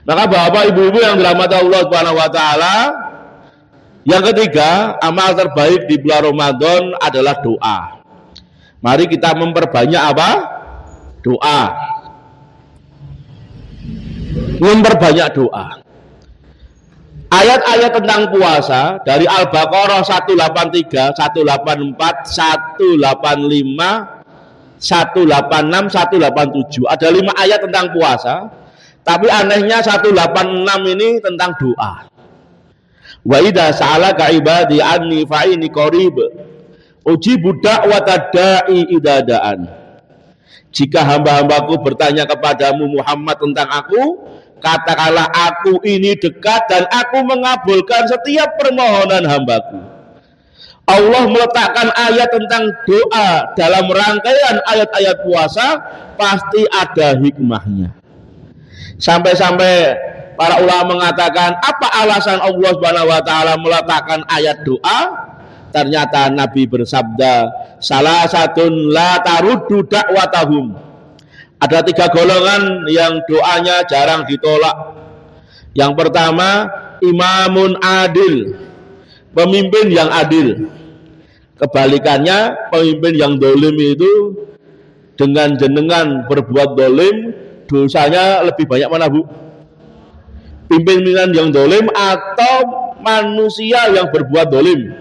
Maka Bapak Ibu-ibu yang dirahmati Allah Subhanahu wa taala, yang ketiga, amal terbaik di bulan Ramadan adalah doa. Mari kita memperbanyak apa? Doa. Memperbanyak doa. Ayat-ayat tentang puasa dari Al-Baqarah 183, 184, 185, 186, 187. Ada 5 ayat tentang puasa. Tapi anehnya 186 ini tentang doa. Wa idza sa'alaka ibadi anni fa inni qarib ujibu da'watad da'i idza da'an. Jika hamba-hambaku bertanya kepadamu Muhammad tentang aku, katakanlah aku ini dekat dan aku mengabulkan setiap permohonan hambaku. Allah meletakkan ayat tentang doa dalam rangkaian ayat-ayat puasa, pasti ada hikmahnya. Sampai-sampai para ulama mengatakan, apa alasan Allah Subhanahu wa taala meletakkan ayat doa? Ternyata Nabi bersabda, salah satun la taruddu da'watahum. Ada 3 golongan yang doanya jarang ditolak. Yang pertama, imamun adil, pemimpin yang adil. Kebalikannya, pemimpin yang dolim itu dengan jenengan berbuat dolim, dosanya lebih banyak mana, Bu? Pimpinan yang dolim atau manusia yang berbuat dolim?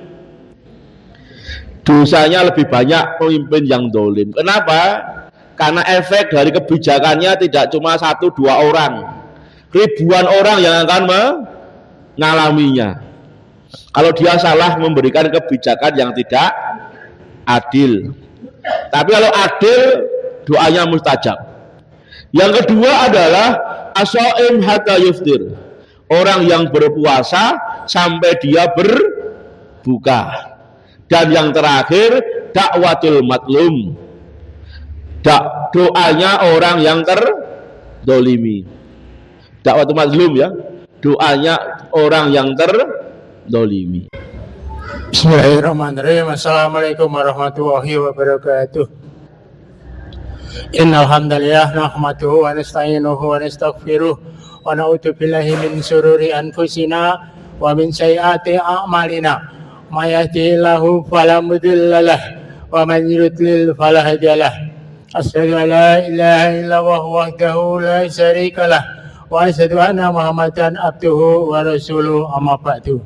Dosanya lebih banyak pemimpin yang dolim. Kenapa? Karena efek dari kebijakannya tidak cuma 1-2 orang, ribuan orang yang akan mengalaminya. Kalau dia salah memberikan kebijakan yang tidak adil. Tapi kalau adil, doanya mustajab. Yang kedua adalah as-shaim hatta yuftir, orang yang berpuasa sampai dia berbuka. Dan yang terakhir, dakwatul matlum, doanya orang yang terdolimi. Dakwatul matlum ya, doanya orang yang terdolimi. Bismillahirrahmanirrahim. Assalamualaikum warahmatullahi wabarakatuh. Innal hamdalillah nahmaduhu wa nasta'inuhu wa nastaghfiruh wa na'udzu billahi min shururi anfusina wa min sayyiati a'malina. May yahdihillahu fala mudilla lahu wa man yudlil fala hadiya lahu. Asyhadu an la ilaha illallah wahdahu la syarika lahu wa asyhadu anna Muhammadan abduhu wa rasuluhu, amma ba'du.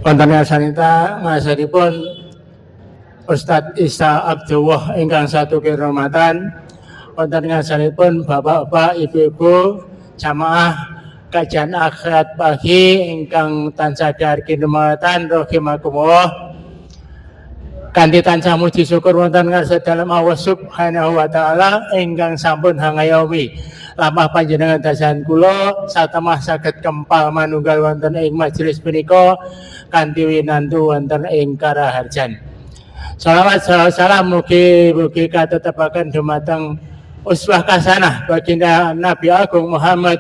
Wonten sanita masanipun Ustadz Isa Abdullah ingkang satuke Ramadan, wonten ngasanipun bapak-bapak, ibu-ibu jamaah kajian akhirat pagi ingkang tansah dharki dumatan rahimakumullah. Kanthi tansah muji syukur wonten ngarsa dalem Allah Subhanahu wa taala ingkang sampun hangayomi lamah panjenengan dasahan kula satemah saged kempal manunggal wonten ing majelis punika kanthi winantu wonten ing karaharjan. Salawat salam mugi-mugi katetepaken dumateng uswah kasanah baginda Nabi Agung Muhammad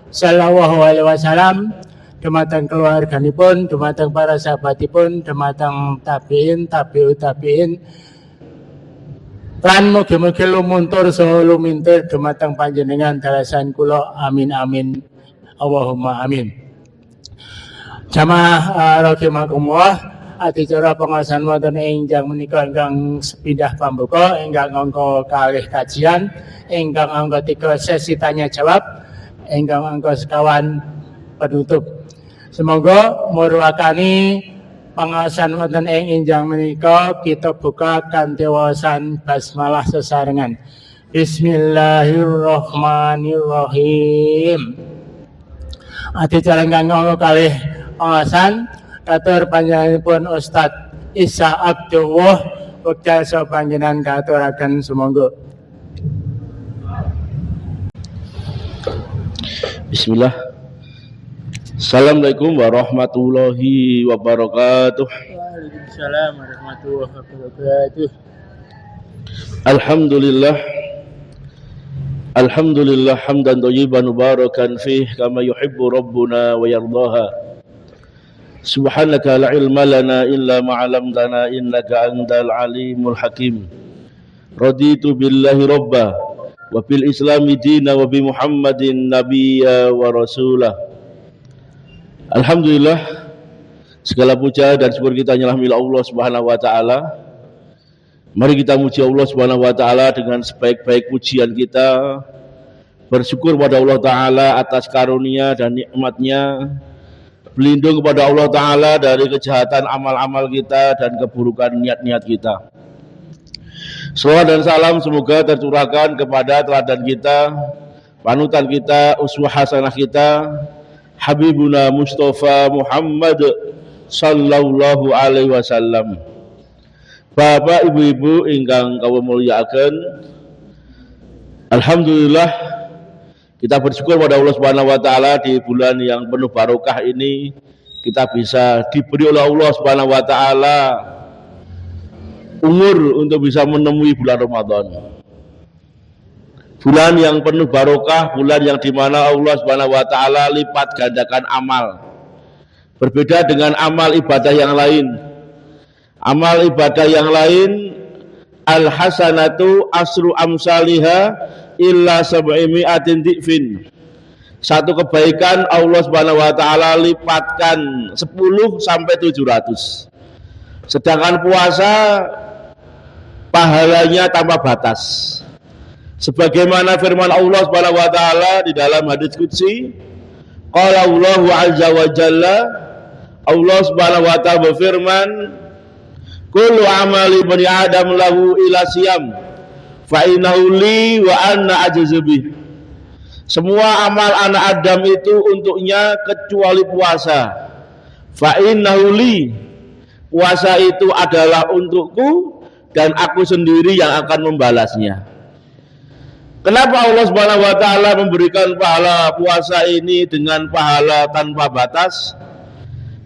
sallallahu alaihi wasallam, dumateng keluarganipun, dumateng para sahabatipun, dumateng tabiin, tabiut tabiin, lan mugi-mugi lumuntur saha lumintir dumateng panjenengan dalasan kula, amin amin Allahumma amin. Jamaah rahimakumullah, adicara pengawasan wonten ingkang menika ingkang sepindah pambuka, ingkang angka kalih kajian, ingkang angka 3 sesi tanya jawab, ingkang angka sekawan penutup. Semoga murwakani pengawasan wonten ing injang menika kita buka kanthi wawasan basmalah sesarengan. Bismillahirrahmanirrahim. Adicara ingkang angka kalih pengawasan katur panjenenganipun Ustadz Isa Abdullah, wekdal saha panjenengan katuraken sumangga. Bismillah. Assalamualaikum warahmatullahi wabarakatuh. Waalaikumsalam warahmatullahi wabarakatuh. Alhamdulillah. Alhamdulillah hamdan thayyiban mubarakan fih kama yuhibbu rabbuna wa yardaha. Subhanaka la ilma lana illa ma 'allamtana innaka antal alimul hakim. Raditu billahi rabba wa bil islami dina wa bi Muhammadin nabiyya wa rasulah. Alhamdulillah, segala puja dan syukur kita hanyalah milik Allah Subhanahu wa taala. Mari kita muji Allah Subhanahu wa taala dengan sebaik-baik pujian kita. Bersyukur pada Allah taala atas karunia dan nikmatnya. Berlindung kepada Allah taala dari kejahatan amal-amal kita dan keburukan niat-niat kita. Salawat dan salam semoga tercurahkan kepada teladan kita, panutan kita, uswah hasanah kita, Habibuna Mustafa Muhammad sallallahu alaihi wasallam. Bapak ibu-ibu ingkang kawula mulyakaken, alhamdulillah kita bersyukur pada Allah Subhanahu wa taala di bulan yang penuh barokah ini kita bisa diberi oleh Allah Subhanahu wa taala umur untuk bisa menemui bulan Ramadan. Bulan yang penuh barokah, bulan yang dimana Allah Subhanahu wa taala lipat gandakan amal. Berbeda dengan amal ibadah yang lain. Amal ibadah yang lain, al-hasanatu asru amsalihah illa sab'imi'atin di'fin. Satu kebaikan Allah Subhanahu wa taala lipatkan 10 sampai 700. Sedangkan puasa pahalanya tanpa batas. Sebagaimana firman Allah Subhanahu wa taala di dalam hadits qudsi, qala Allahu azza wa jalla, Allah Subhanahu wa taala berfirman, kullu amali bani adam lahu ila siyam fa innahu li wa anna ajzu bih. Semua amal anak Adam itu untuknya kecuali puasa. Fa innahu li, puasa itu adalah untukku dan aku sendiri yang akan membalasnya. Kenapa Allah Subhanahu wa taala memberikan pahala puasa ini dengan pahala tanpa batas?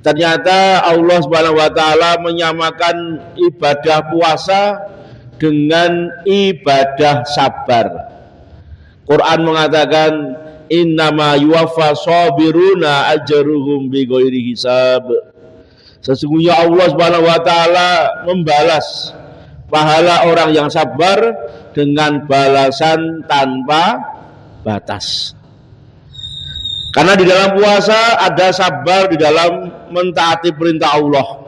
Ternyata Allah Subhanahu wa taala menyamakan ibadah puasa dengan ibadah sabar. Quran mengatakan innama yuwaffa shabiruna ajruhum bighairi hisab. Sesungguhnya Allah Subhanahu wa taala membalas pahala orang yang sabar dengan balasan tanpa batas. Karena di dalam puasa ada sabar di dalam mentaati perintah Allah.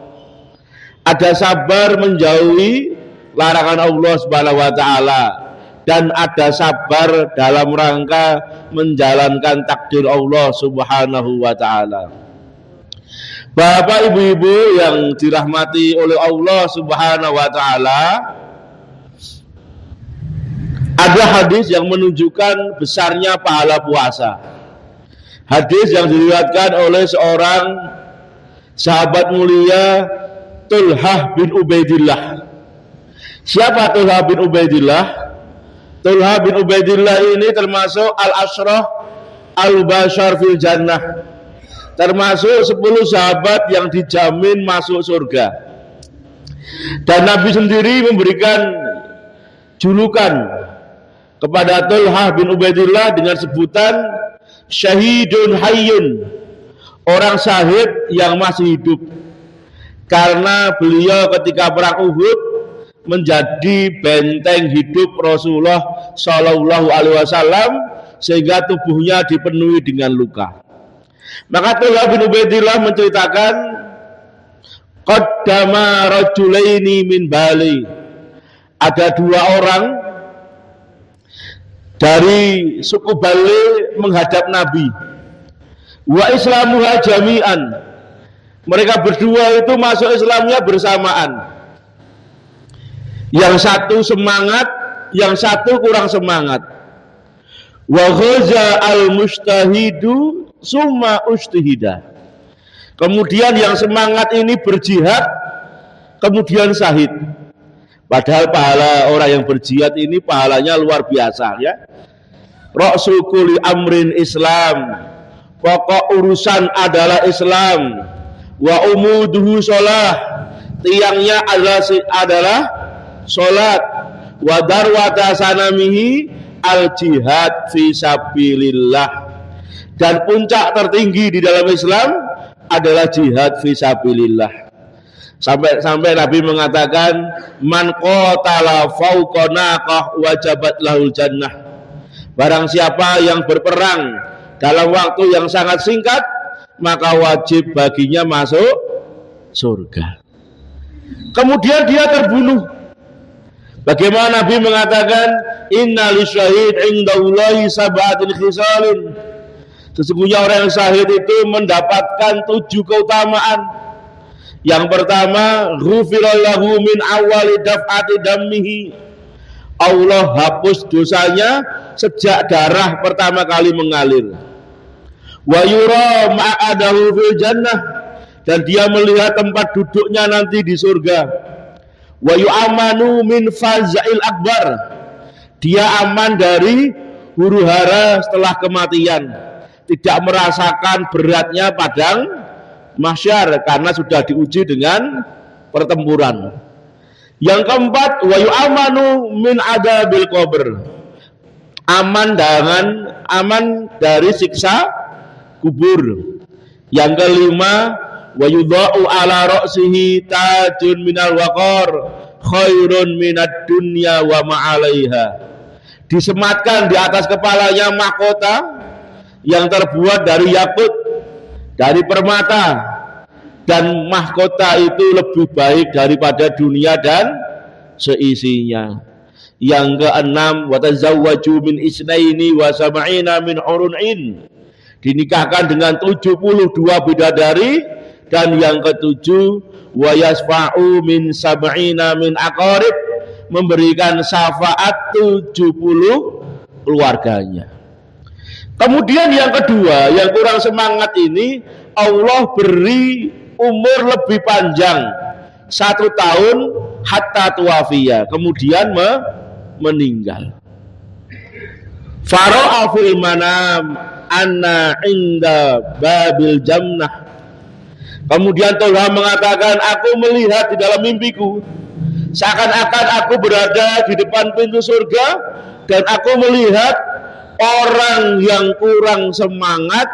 Ada sabar menjauhi larangan Allah Subhanahu wa taala dan ada sabar dalam rangka menjalankan takdir Allah Subhanahu wa taala. Bapak ibu-ibu yang dirahmati oleh Allah Subhanahu wa taala, ada hadis yang menunjukkan besarnya pahala puasa. Hadis yang diriwayatkan oleh seorang sahabat mulia, Thulhah bin Ubaidillah. Siapa Thulhah bin Ubaidillah? Thulhah bin Ubaidillah ini termasuk al-asyrah al-bashar fil jannah, termasuk 10 sahabat yang dijamin masuk surga. Dan Nabi sendiri memberikan julukan kepada Thulhah bin Ubaidillah dengan sebutan syahidun hayyun, orang syahid yang masih hidup, karena beliau ketika perang Uhud menjadi benteng hidup Rasulullah Shallallahu Alaihi Wasallam sehingga tubuhnya dipenuhi dengan luka. Maka Thulhah bin Ubaidillah menceritakan, qaddama rajulaini min Bali, ada 2 orang dari suku Bali menghadap Nabi. Wa islamuha jami'an, mereka berdua itu masuk Islamnya bersamaan. Yang satu semangat, yang satu kurang semangat. Wa ghaza al-mustahidu summa ustihida. Kemudian yang semangat ini berjihad, kemudian syahid. Padahal pahala orang yang berjihad ini pahalanya luar biasa, ya. Ra'su kulli amrin Islam, pokok urusan adalah Islam. Wa umuduhu sholah, tiangnya adalah sholat. Wa darwata sanamihi al jihad fi sabilillah, dan puncak tertinggi di dalam Islam adalah jihad fi sabilillah. Sampai Nabi mengatakan, man qatala fauqa naqah wajabat lahul jannah. Barang siapa yang berperang dalam waktu yang sangat singkat, maka wajib baginya masuk surga. Kemudian dia terbunuh. Bagaimana Nabi mengatakan, inna lisyahid indallahi sab'atin khisalin. Sesungguhnya orang yang syahid itu mendapatkan 7 keutamaan. Yang pertama, ghufirallahu min awali daf'ati dammihi. Allah hapus dosanya sejak darah pertama kali mengalir. Wa yura ma'adahu fil jannah, dan dia melihat tempat duduknya nanti di surga. Wa yu'amanu min faza'il akbar, dia aman dari huru hara setelah kematian, tidak merasakan beratnya padang mahsyar karena sudah diuji dengan pertempuran. Yang keempat, wa yu'amanu min adabil qabr, aman dari siksa kubur. Yang kelima, wa yudha'u ala ra'sihi tajun minal waqar khairun minad dunya wa ma'alaiha. Disematkan di atas kepalanya mahkota yang terbuat dari yakut, dari permata, dan mahkota itu lebih baik daripada dunia dan seisinya. Yang keenam, wa tazawwaju min isnaini wa sab'ina min hurun, dinikahkan dengan 72 bidadari. Dan yang ketujuh, wa yasfa'u min sab'ina min aqarib, memberikan syafaat 70 keluarganya. Kemudian yang kedua, yang kurang semangat ini, Allah beri umur lebih panjang 1 tahun hatta tuwafiya, kemudian meninggal. Fara'a fil manam anna inda babil jannah. Kemudian Tolha mengatakan, aku melihat di dalam mimpiku seakan-akan aku berada di depan pintu surga, dan aku melihat orang yang kurang semangat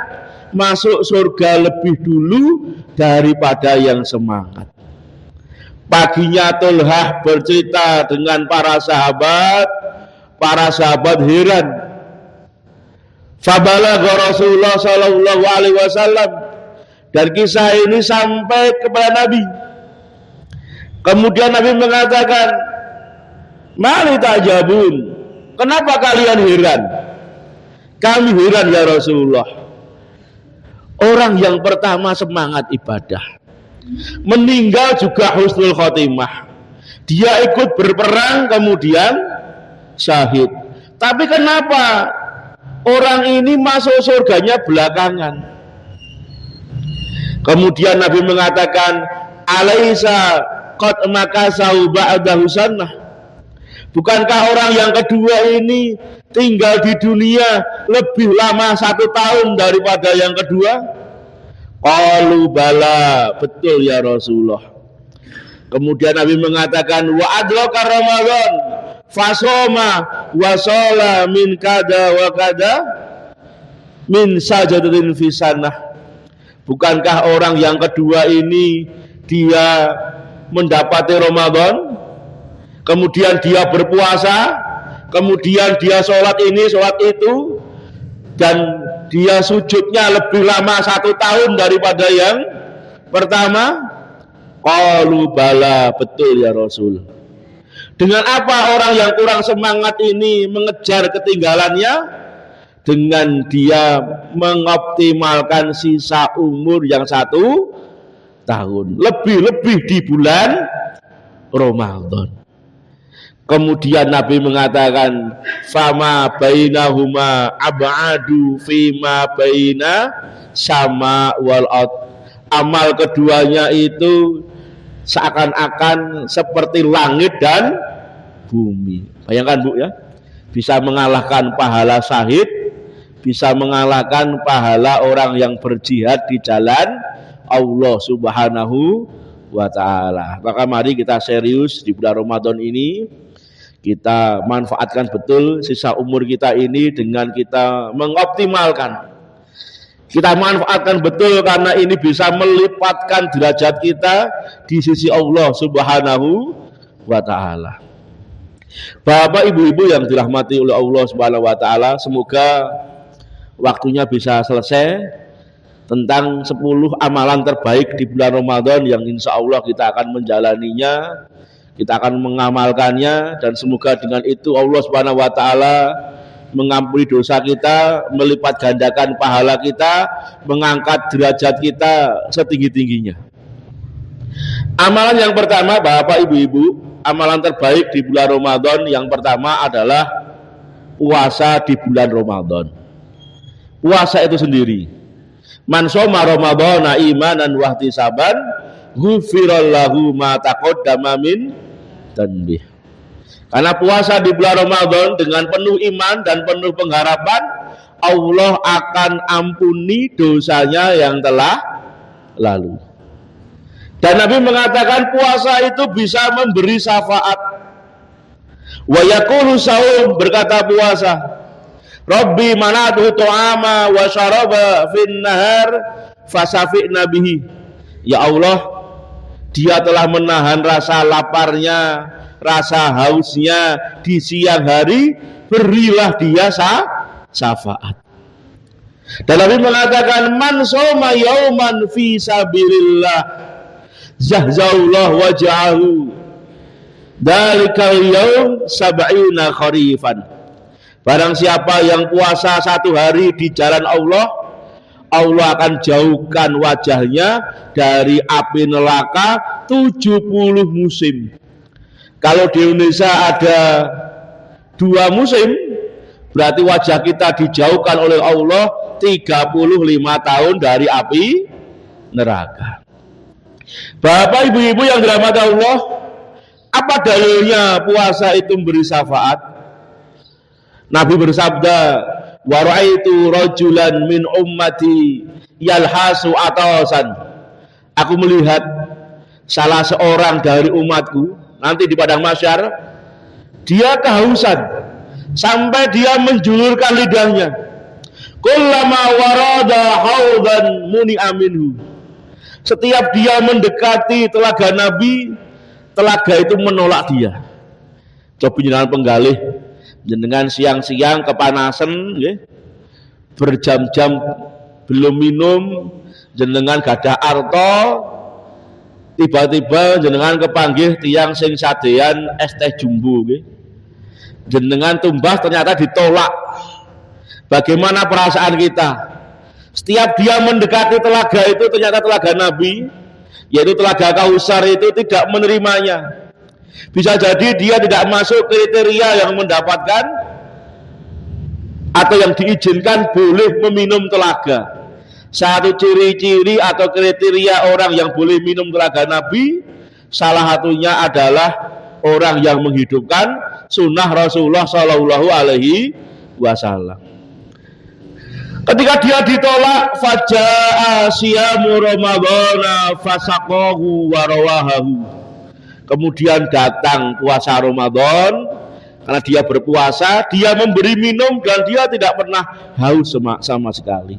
masuk surga lebih dulu daripada yang semangat. Paginya Tolha bercerita dengan para sahabat heran. Fabalagha Rasulullah sallallahu alaihi wasallam, dan kisah ini sampai kepada Nabi. Kemudian Nabi mengatakan, mali ta'jabun, kenapa kalian heran? Kami heran ya Rasulullah. Orang yang pertama semangat ibadah, meninggal juga husnul khotimah. Dia ikut berperang kemudian syahid. Tapi kenapa orang ini masuk surganya belakangan? Kemudian Nabi mengatakan, alaisa qad makasau ba'dahu sannah, bukankah orang yang kedua ini tinggal di dunia lebih lama 1 tahun daripada yang kedua? Qalu bala, betul ya Rasulullah. Kemudian Nabi mengatakan, wa adraka Ramadan fasoma wa shala min kada wa kada min sajadatin fi sannah. Bukankah orang yang kedua ini dia mendapati Ramadan, kemudian dia berpuasa, kemudian dia sholat ini, sholat itu, dan dia sujudnya lebih lama 1 tahun daripada yang pertama? Qalu bala, betul ya Rasul. Dengan apa orang yang kurang semangat ini mengejar ketinggalannya? Dengan dia mengoptimalkan sisa umur yang 1 tahun, lebih-lebih di bulan Ramadan. Kemudian Nabi mengatakan, fama bainahuma ab'adu fima baina sama wal ard. Amal keduanya itu seakan-akan seperti langit dan bumi. Bayangkan Bu ya, bisa mengalahkan pahala syahid, bisa mengalahkan pahala orang yang berjihad di jalan Allah Subhanahu wa ta'ala. Maka mari kita serius di bulan Ramadan ini, kita manfaatkan betul sisa umur kita ini dengan kita mengoptimalkan. Kita manfaatkan betul karena ini bisa melipatkan derajat kita di sisi Allah Subhanahu wa ta'ala. Bapak Ibu-ibu yang dirahmati oleh Allah Subhanahu wa taala, semoga waktunya bisa selesai tentang 10 amalan terbaik di bulan Ramadan yang insya Allah kita akan menjalaninya, kita akan mengamalkannya, dan semoga dengan itu Allah Subhanahu wa taala mengampuni dosa kita, melipat gandakan pahala kita, mengangkat derajat kita setinggi-tingginya. Amalan yang pertama, Bapak Ibu-ibu, amalan terbaik di bulan Ramadan yang pertama adalah puasa di bulan Ramadan. Puasa itu sendiri. Man shoma Ramadhana imanan wa ihtisaban ghufira lahu ma taqaddama min dhanbi. Karena puasa di bulan Ramadan dengan penuh iman dan penuh pengharapan, Allah akan ampuni dosanya yang telah lalu. Dan Nabi mengatakan puasa itu bisa memberi syafaat. Wa yaqulu saum, berkata puasa, Rabbi manatu tu'ama wa syaraba fin nahar fasafi'na bihi. Ya Allah, dia telah menahan rasa laparnya, rasa hausnya di siang hari, berilah dia syafaat. Dan Nabi mengatakan man shoma yauman fi sabilillah zahzaullah waj'ahu dalikal yaum sab'ina kharifan. Barang siapa yang puasa satu hari di jalan Allah, Allah akan jauhkan wajahnya dari api neraka 70 musim. Kalau di Indonesia ada 2 musim, berarti wajah kita dijauhkan oleh Allah 35 tahun dari api neraka. Bapak Ibu-ibu yang dirahmati Allah, apa dalilnya puasa itu memberi syafaat? Nabi bersabda, wa ra'aitu rajulan min ummati yalhasu atasan. Aku melihat salah seorang dari umatku nanti di padang mahsyar, dia kehausan sampai dia menjulurkan lidahnya. Kullama warada haudan muni'a minhu. Setiap dia mendekati telaga Nabi, telaga itu menolak dia. Coba jenengan penggalih, jenengan siang-siang kepanasan, ya, berjam-jam belum minum, jenengan gadah arto, tiba-tiba jenengan kepanggih tiang sing sadean es teh jumbo, ya. Jenengan tumbas ternyata ditolak. Bagaimana perasaan kita? Setiap dia mendekati telaga itu, ternyata telaga Nabi, yaitu telaga Kausar itu tidak menerimanya. Bisa jadi dia tidak masuk kriteria yang mendapatkan atau yang diizinkan boleh meminum telaga. Satu ciri-ciri atau kriteria orang yang boleh minum telaga Nabi, salah satunya adalah orang yang menghidupkan sunnah Rasulullah Shallallahu Alaihi Wasallam. Ketika dia ditolak, faja'a siyamu Ramadhana fasaqahu wa rawahahu. Kemudian datang puasa Ramadan, karena dia berpuasa, dia memberi minum dan dia tidak pernah haus sama sekali.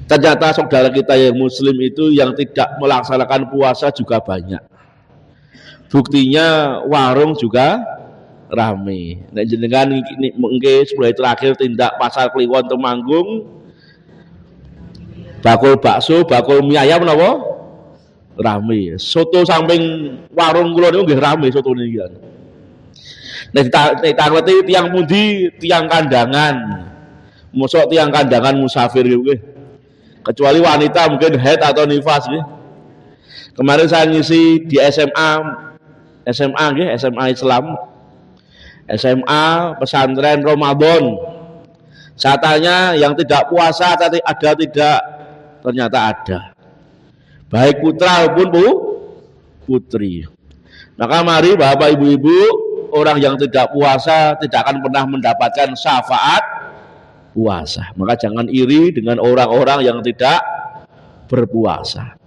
Ternyata saudara kita yang muslim itu yang tidak melaksanakan puasa juga banyak. Buktinya warung juga rame. Nek jenengan mengke sebelah terakhir tindak pasar Kliwon Temanggung, bakul bakso, bakul mie ayam napa? Rame. Soto samping warung kula niku nggih rame soto niki. Nek ditangleti tiyang pundi? Tiyang kandangan. Mosok tiyang kandangan musafir nggih. Kecuali wanita mungkin haid atau nifas nggih. Kemarin saya ngisi di SMA nggih, SMA Islam. SMA pesantren Ramadan. Saya tanya yang tidak puasa ada tidak? Ternyata ada. Baik putra maupun putri. Maka mari Bapak Ibu-ibu, orang yang tidak puasa tidak akan pernah mendapatkan syafaat puasa. Maka jangan iri dengan orang-orang yang tidak berpuasa.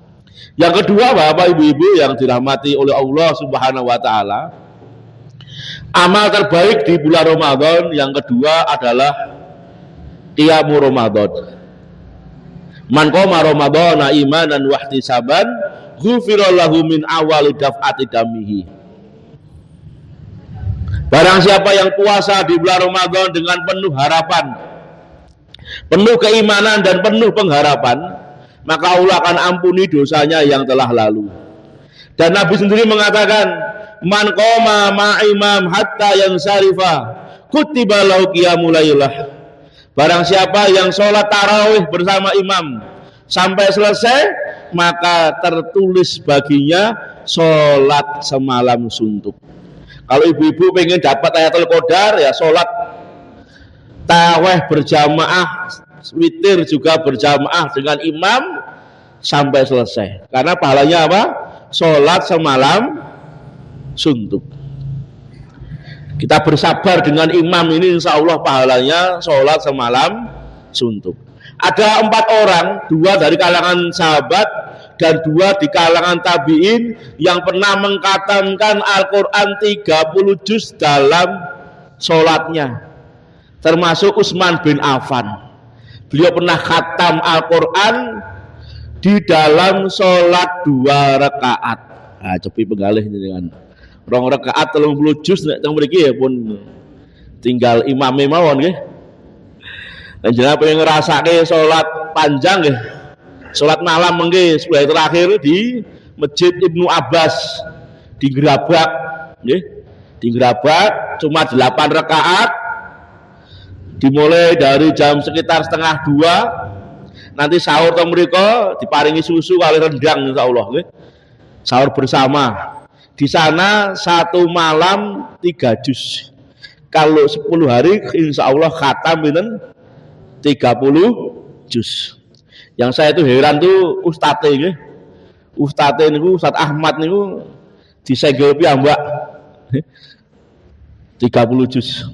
Yang kedua, Bapak Ibu-ibu yang dirahmati oleh Allah Subhanahu wa taala, amal terbaik di bulan Ramadan yang kedua adalah qiyamul Ramadan. Man qoma Ramadhana imanan wa ihtisaban ghufira lahu min awali daf'ati damihi. Barang siapa yang puasa di bulan Ramadan dengan penuh harapan, penuh keimanan dan penuh pengharapan, maka Allah akan ampuni dosanya yang telah lalu. Dan Nabi sendiri mengatakan, man qoma ma'imam hatta yansarifa kutiba lahu qiyamul lailah. Barang siapa yang sholat tarawih bersama imam sampai selesai, maka tertulis baginya sholat semalam suntuk. Kalau ibu-ibu pengen dapat Lailatul Qadar, ya sholat tarawih berjamaah, witir juga berjamaah dengan imam sampai selesai. Karena pahalanya apa? Sholat semalam suntuk. Kita bersabar dengan imam ini, insya Allah pahalanya sholat semalam suntuk. Ada 4 orang, 2 dari kalangan sahabat dan 2 di kalangan tabi'in yang pernah mengkhatamkan Al-Quran 30 juz dalam sholatnya, termasuk Utsman bin Affan. Beliau pernah khatam Al-Quran di dalam sholat 2 rakaat. Nah, cobi penggalih ini dengan 2 rakaat 30 juz nek teng mriki ya pun tinggal imame mawon nggih. Dan jenengan pengen ngrasake sholat panjang nggih. Sholat malam mengke sebelah terakhir di Masjid Ibnu Abbas di Gerabak nggih. Di Gerabak cuma 8 rakaat. Dimulai dari jam sekitar 1:30. Nanti sahur teng mriku diparingi susu kali rendang insyaallah nggih. Sahur bersama. Di sana 1 malam 3 juz. Kalau 10 hari insyaallah khatam pinten 30 juz. Yang saya itu heran tuh Ustadz nggih. Ustadz niku Ustadz Ahmad niku disegel piyambak 30 juz.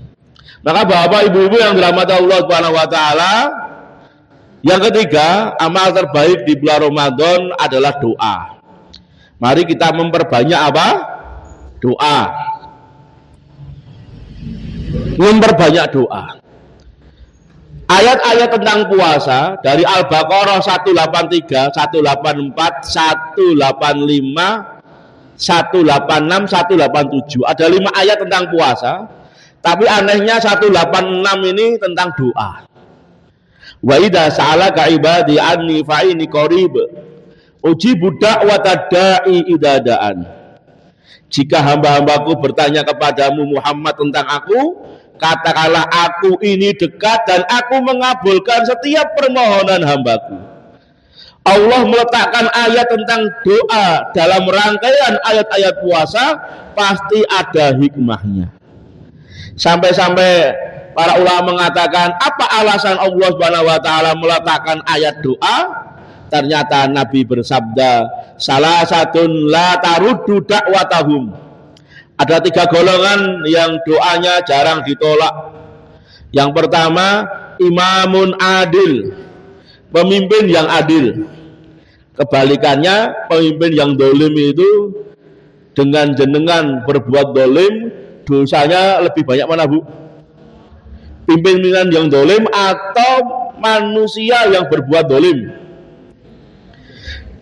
Maka Bapak Ibu-ibu yang dirahmati Allah Subhanahu wa taala, yang ketiga, amal terbaik di bulan Ramadan adalah doa. Mari kita memperbanyak apa? Doa. Memperbanyak doa. Ayat-ayat tentang puasa dari Al-Baqarah 183, 184, 185, 186, 187. Ada 5 ayat tentang puasa. Tapi anehnya 186 ini tentang doa. Wa idza sa'alaka ibadi anni fa inni qarib ujibu da'watad da'i idza da'an. Jika hamba-hambaku bertanya kepadamu Muhammad tentang aku, katakanlah aku ini dekat dan aku mengabulkan setiap permohonan hambaku. Allah meletakkan ayat tentang doa dalam rangkaian ayat-ayat puasa, pasti ada hikmahnya. Sampai-sampai para ulama mengatakan, apa alasan Allah Subhanahu wa taala meletakkan ayat doa? Ternyata Nabi bersabda, salah satun la taruddu da'watahum. Ada 3 golongan yang doanya jarang ditolak. Yang pertama, imamun adil, pemimpin yang adil. Kebalikannya, pemimpin yang dolim itu dengan jenengan berbuat dolim, dosanya lebih banyak mana Bu? Pimpinan yang dolim atau manusia yang berbuat dolim?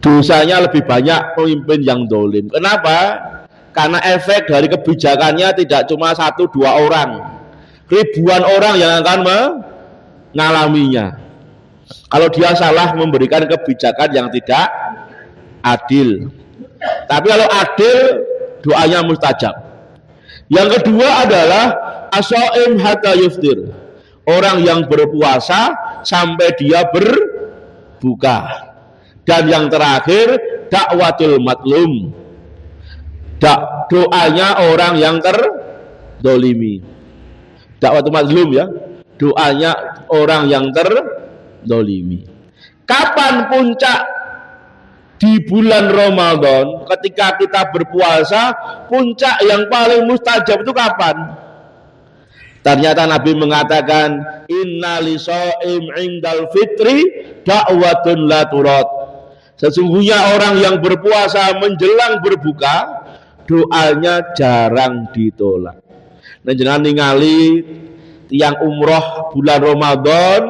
Dosanya lebih banyak pemimpin yang dolim. Kenapa? Karena efek dari kebijakannya tidak cuma 1-2 orang, ribuan orang yang akan mengalaminya. Kalau dia salah memberikan kebijakan yang tidak adil. Tapi kalau adil, doanya mustajab. Yang kedua adalah as-shaim hatta yuftir, orang yang berpuasa sampai dia berbuka. Dan yang terakhir, dakwatul matlum, doanya orang yang terdolimi. Dakwatul matlum ya, doanya orang yang terdolimi. Kapan puncak di bulan Ramadan? Ketika kita berpuasa, puncak yang paling mustajab itu kapan? Ternyata Nabi mengatakan, inna liso'im indal fitri da'watun la turad. Sesungguhnya orang yang berpuasa menjelang berbuka, doanya jarang ditolak. Nah, jangan ningali tiang umroh bulan Ramadan,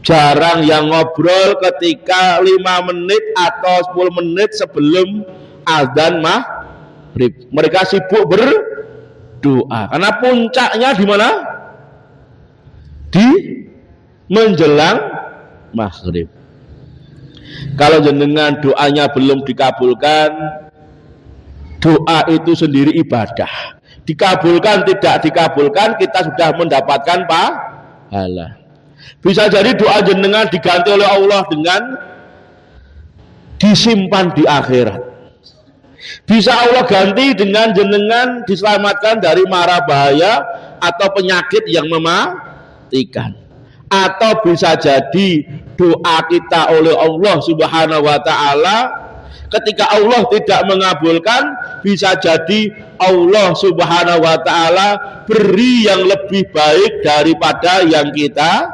jarang yang ngobrol ketika 5 menit atau 10 menit sebelum azan maghrib. Mereka sibuk doa. Karena puncaknya di mana? Di menjelang maghrib. Kalau jenengan doanya belum dikabulkan, doa itu sendiri ibadah. Dikabulkan tidak dikabulkan, kita sudah mendapatkan pahala. Bisa jadi doa jenengan diganti oleh Allah dengan disimpan di akhirat. Bisa Allah ganti dengan jenengan diselamatkan dari mara bahaya atau penyakit yang mematikan. Atau bisa jadi doa kita oleh Allah Subhanahu wa taala ketika Allah tidak mengabulkan, bisa jadi Allah Subhanahu wa taala beri yang lebih baik daripada yang kita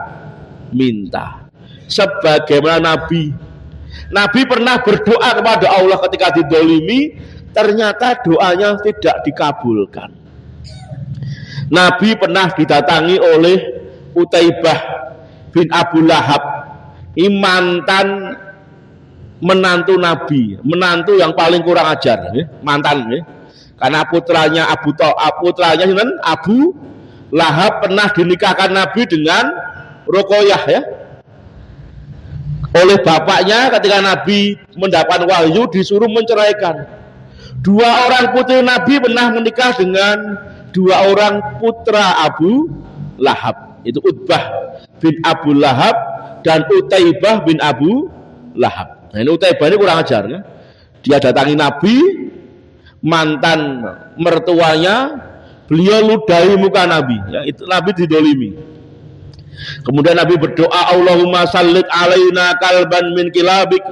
minta. Sebagaimana Nabi pernah berdoa kepada Allah ketika didolimi, ternyata doanya tidak dikabulkan. Nabi pernah didatangi oleh Utaibah bin Abu Lahab, mantan menantu Nabi, menantu yang paling kurang ajar, mantan, karena putranya Abu Lahab pernah dinikahkan Nabi dengan Ruqayyah, ya. Oleh bapaknya ketika Nabi mendapat wahyu disuruh menceraikan. 2 orang putri Nabi pernah menikah dengan 2 orang putra Abu Lahab. Itu Utbah bin Abu Lahab dan Utaibah bin Abu Lahab. Nah, ini Utaibah ini kurang ajar, ya. Dia datangi Nabi, mantan mertuanya, beliau ludahi muka Nabi, ya. Itu Nabi didolimi. Kemudian Nabi berdoa, Allahumma sallit alaina kalban min kilabik.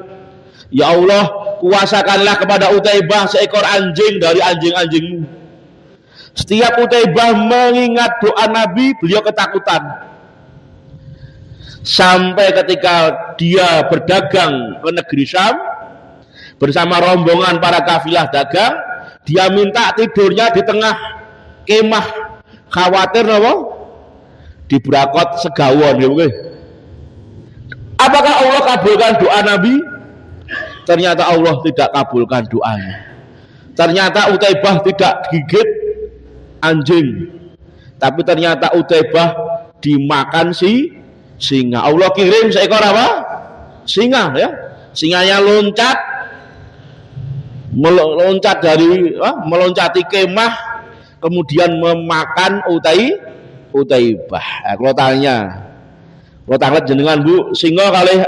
Ya Allah, kuasakanlah kepada Utaibah seekor anjing dari anjing-anjingmu. Setiap Utaibah mengingat doa Nabi, beliau ketakutan. Sampai ketika dia berdagang ke negeri Syam bersama rombongan para kafilah dagang, dia minta tidurnya di tengah kemah, khawatir apa? Dibrakot segawon, ya. Apakah Allah kabulkan doa Nabi? Ternyata Allah tidak kabulkan doanya. Ternyata Utaibah tidak gigit anjing, tapi ternyata Utaibah dimakan singa. Allah kirim seekor apa? Singa, ya. Singanya meloncati kemah, kemudian memakan Utaibah. Kalau tanya jenengan Bu, singa kali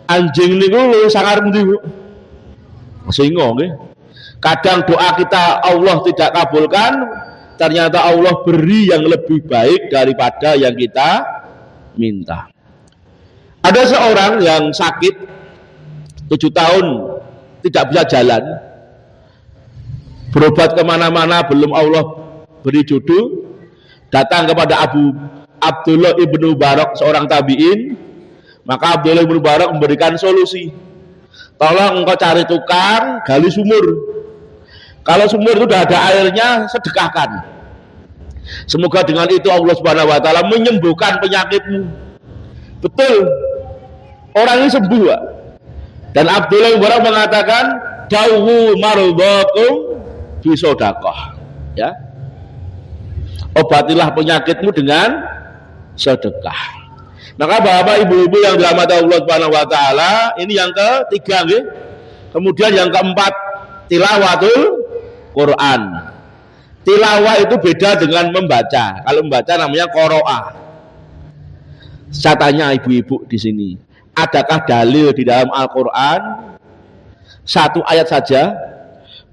anjing niku sangar pundi Bu? Singa nggih. Kadang doa kita Allah tidak kabulkan, ternyata Allah beri yang lebih baik daripada yang kita minta. Ada seorang yang sakit 7 tahun tidak bisa jalan, berobat kemana-mana belum Allah beri jodoh. Datang kepada Abdullah ibnu Barak, seorang tabi'in. Maka Abdullah ibnu Barak memberikan solusi. Tolong engkau cari tukang gali sumur. Kalau sumur itu sudah ada airnya, sedekahkan. Semoga dengan itu Allah Subhanahu wa taala menyembuhkan penyakitmu. Betul, orang ini sembuh, Pak. Dan Abdullah ibnu Barak mengatakan, dawu marudhakum bisodaqah, ya. Obatilah penyakitmu dengan sedekah. Maka Bapak Ibu-ibu yang dirahmati Allah Subhanahu wa taala, ini yang ketiga, nggih. Kemudian yang keempat, tilawatul Quran. Tilawah itu beda dengan membaca. Kalau membaca namanya qiraah. Saya tanya ibu-ibu di sini, adakah dalil di dalam Al-Qur'an 1 ayat saja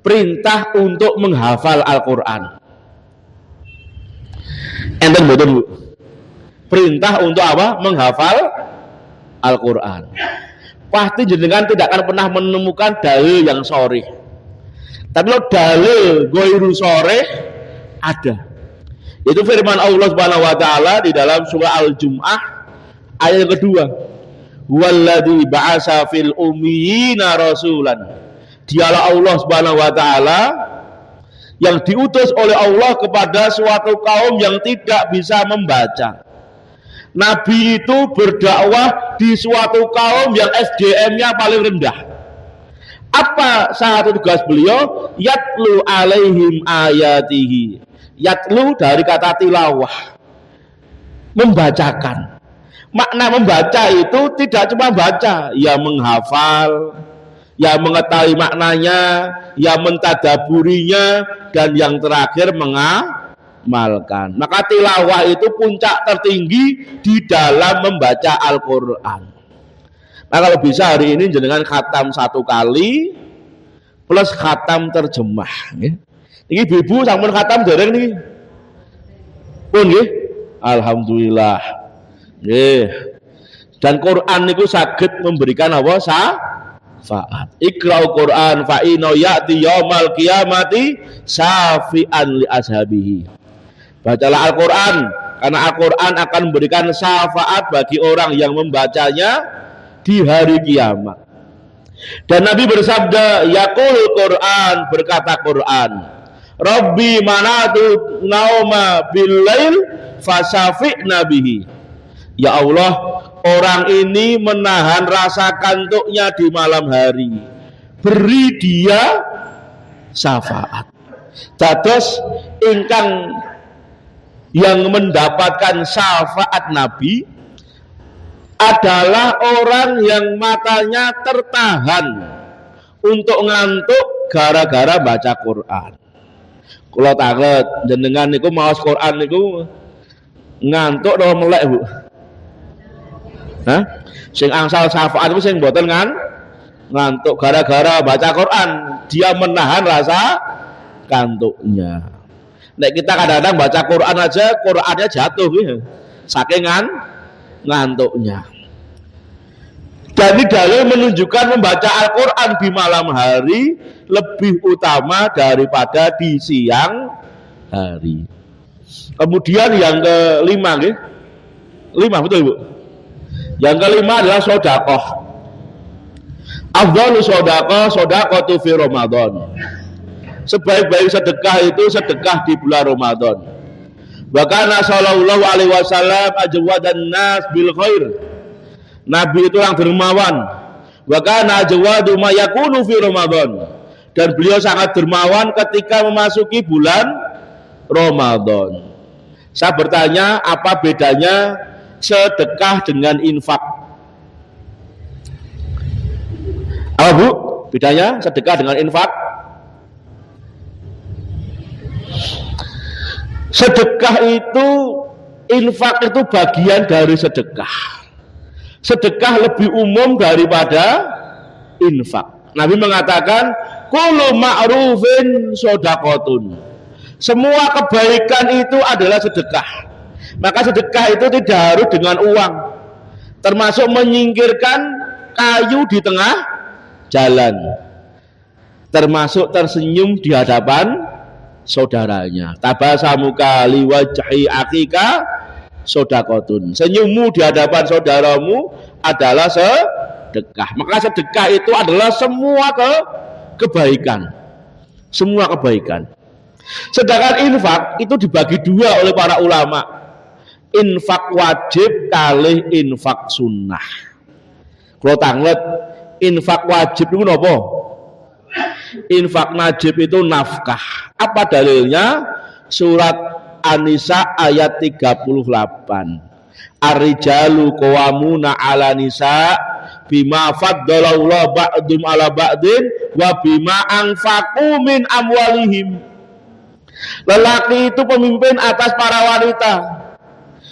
perintah untuk menghafal Al-Qur'an? Enten mboten Bu? Perintah untuk apa? Menghafal Al-Qur'an. Pasti jenengan tidak akan pernah menemukan dalil yang sharih. Tapi kalau dalil ghairu sharih ada. Itu firman Allah Subhanahu wa taala di dalam surah Al-Jumu'ah ayat yang kedua. Walladzi ba'asa fil ummiyina rasulan. Dialah Allah Subhanahu wa taala yang diutus oleh Allah kepada suatu kaum yang tidak bisa membaca. Nabi itu berdakwah di suatu kaum yang SDM-nya paling rendah. Apa satu tugas beliau? Yatlu alaihim ayatihi. Yatlu dari kata tilawah, membacakan. Makna membaca itu tidak cuma baca, ya menghafal, ya mengetahui maknanya, ya mentadaburinya, dan yang terakhir mengamalkan. Maka tilawah itu puncak tertinggi di dalam membaca Al-Quran. Nah kalau bisa hari ini jenengan khatam 1 kali plus khatam terjemah. Ini ibu sampun khatam dereng nih. Pun nggih. Alhamdulillah. Dan Quran niku saged memberikan apa? Syafaat. Iqra'ul Quran fa inna ya'ti yaumal qiyamati syafi'an li ashabihi. Bacalah Al-Quran karena Al-Quran akan memberikan syafaat bagi orang yang membacanya di hari kiamat. Dan Nabi bersabda, yaqul Quran, berkata Quran, Rabbi manatu nauma bil lail fasyafi'na bihi. Ya Allah, orang ini menahan rasa kantuknya di malam hari. Beri dia syafaat. Dados ingkang yang mendapatkan syafaat Nabi adalah orang yang matanya tertahan untuk ngantuk gara-gara baca Quran. Kula taklet jenengan niku maos Quran niku ngantuk do melek, Bu. Hah? Sing angsal syafaat itu sing mboten ngantuk gara-gara baca Quran, dia menahan rasa kantuknya. Nek kita kadang-kadang baca Quran aja, Qurannya jatuh gitu, saking ngantuknya. Dan ini dalil menunjukkan membaca Al-Quran di malam hari lebih utama daripada di siang hari. Kemudian yang kelima, gitu. 5 betul, Bu. Yang kelima adalah sedekah. Afdhalu sedekah fi Ramadan. Sebaik-baik sedekah itu sedekah di bulan Ramadan. Wa kana sallallahu alaihi wasallam ajwadan nas bil khair. Nabi itu yang dermawan. Wa kana ajwadu ma yakunu fi Ramadan. Dan beliau sangat dermawan ketika memasuki bulan Ramadan. Saya bertanya, apa bedanya sedekah dengan infak? Apa, Bu? Bedanya sedekah dengan infak? Sedekah itu, infak itu bagian dari sedekah. Sedekah lebih umum daripada infak. Nabi mengatakan, kullu ma'rufin shadaqatun. Semua kebaikan itu adalah sedekah. Maka sedekah itu tidak harus dengan uang, termasuk menyingkirkan kayu di tengah jalan, termasuk tersenyum di hadapan saudaranya. Tabasamuka liwajhi akika shadaqatun. Senyummu di hadapan saudaramu adalah sedekah. Maka sedekah itu adalah semua kebaikan. Semua kebaikan. Sedangkan infak itu dibagi dua oleh para ulama. Infak wajib kali infak sunnah. Kalau tanglet infak wajib itu apa? Infak wajib itu nafkah. Apa dalilnya? Surat An-Nisa ayat 38. Ar-rijalu qawwamuna 'ala nisa bima faddalallahu ba'dum 'ala ba'din wa bima anfaqu min amwalihim. Lelaki itu pemimpin atas para wanita.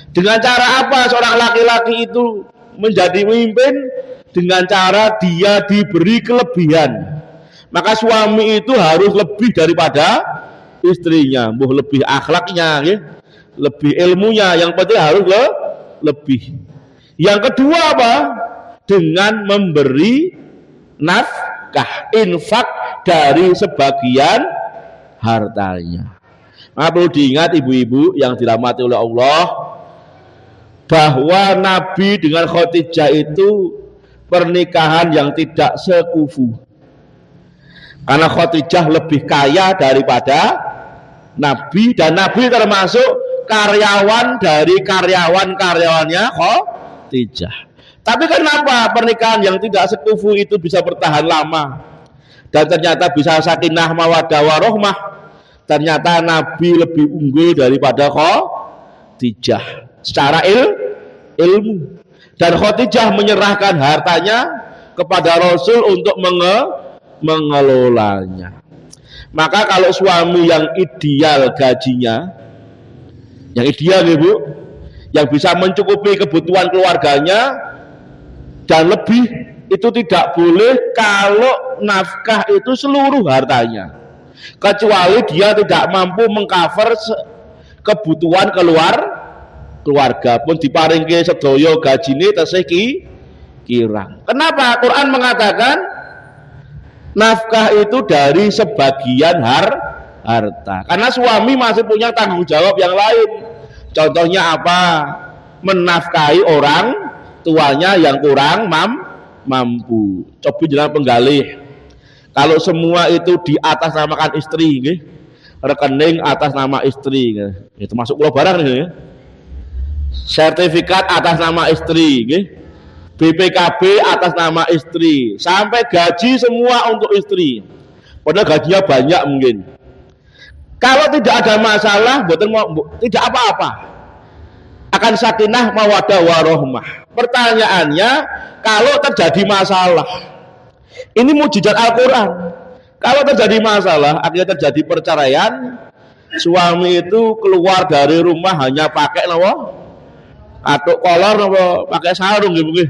Dengan cara apa seorang laki-laki itu menjadi pemimpin? Dengan cara dia diberi kelebihan. Maka suami itu harus lebih daripada istrinya, lebih akhlaknya, ya? Lebih ilmunya, yang penting harus lebih. Yang kedua apa? Dengan memberi nafkah, infak dari sebagian hartanya. Maka perlu diingat ibu-ibu yang dirahmati oleh Allah, bahwa Nabi dengan Khadijah itu pernikahan yang tidak sekufu. Karena Khadijah lebih kaya daripada Nabi, dan Nabi termasuk karyawan dari karyawan-karyawannya Khadijah. Tapi kenapa pernikahan yang tidak sekufu itu bisa bertahan lama dan ternyata bisa sakinah mawaddah warahmah? ternyata Nabi lebih unggul daripada Khadijah secara ilmu, dan Khadijah menyerahkan hartanya kepada Rasul untuk mengelolanya. Maka kalau suami yang ideal gajinya, yang ideal Ibu, yang bisa mencukupi kebutuhan keluarganya dan lebih, itu tidak boleh kalau nafkah itu seluruh hartanya, kecuali dia tidak mampu mengcover kebutuhan keluarga pun diparingke sedaya gajine tesih kirang. Kenapa Quran mengatakan nafkah itu dari sebagian harta? Karena suami masih punya tanggung jawab yang lain. Contohnya apa? Menafkahi orang tuanya yang kurang mampu. Coba jalan penggalih. Kalau semua itu di atas namakan istri, rekening atas nama istri, itu masuk pulau barang ya. Sertifikat atas nama istri, BPKB atas nama istri, sampai gaji semua untuk istri. Padahal gajinya banyak mungkin. Kalau tidak ada masalah, tidak apa-apa. Akan sakinah mawaddah warahmah. Pertanyaannya, kalau terjadi masalah, ini mukjizat Al-Quran. Kalau terjadi masalah, akhirnya terjadi perceraian, suami itu keluar dari rumah hanya pakai atuk kolor pakai sarung gitu.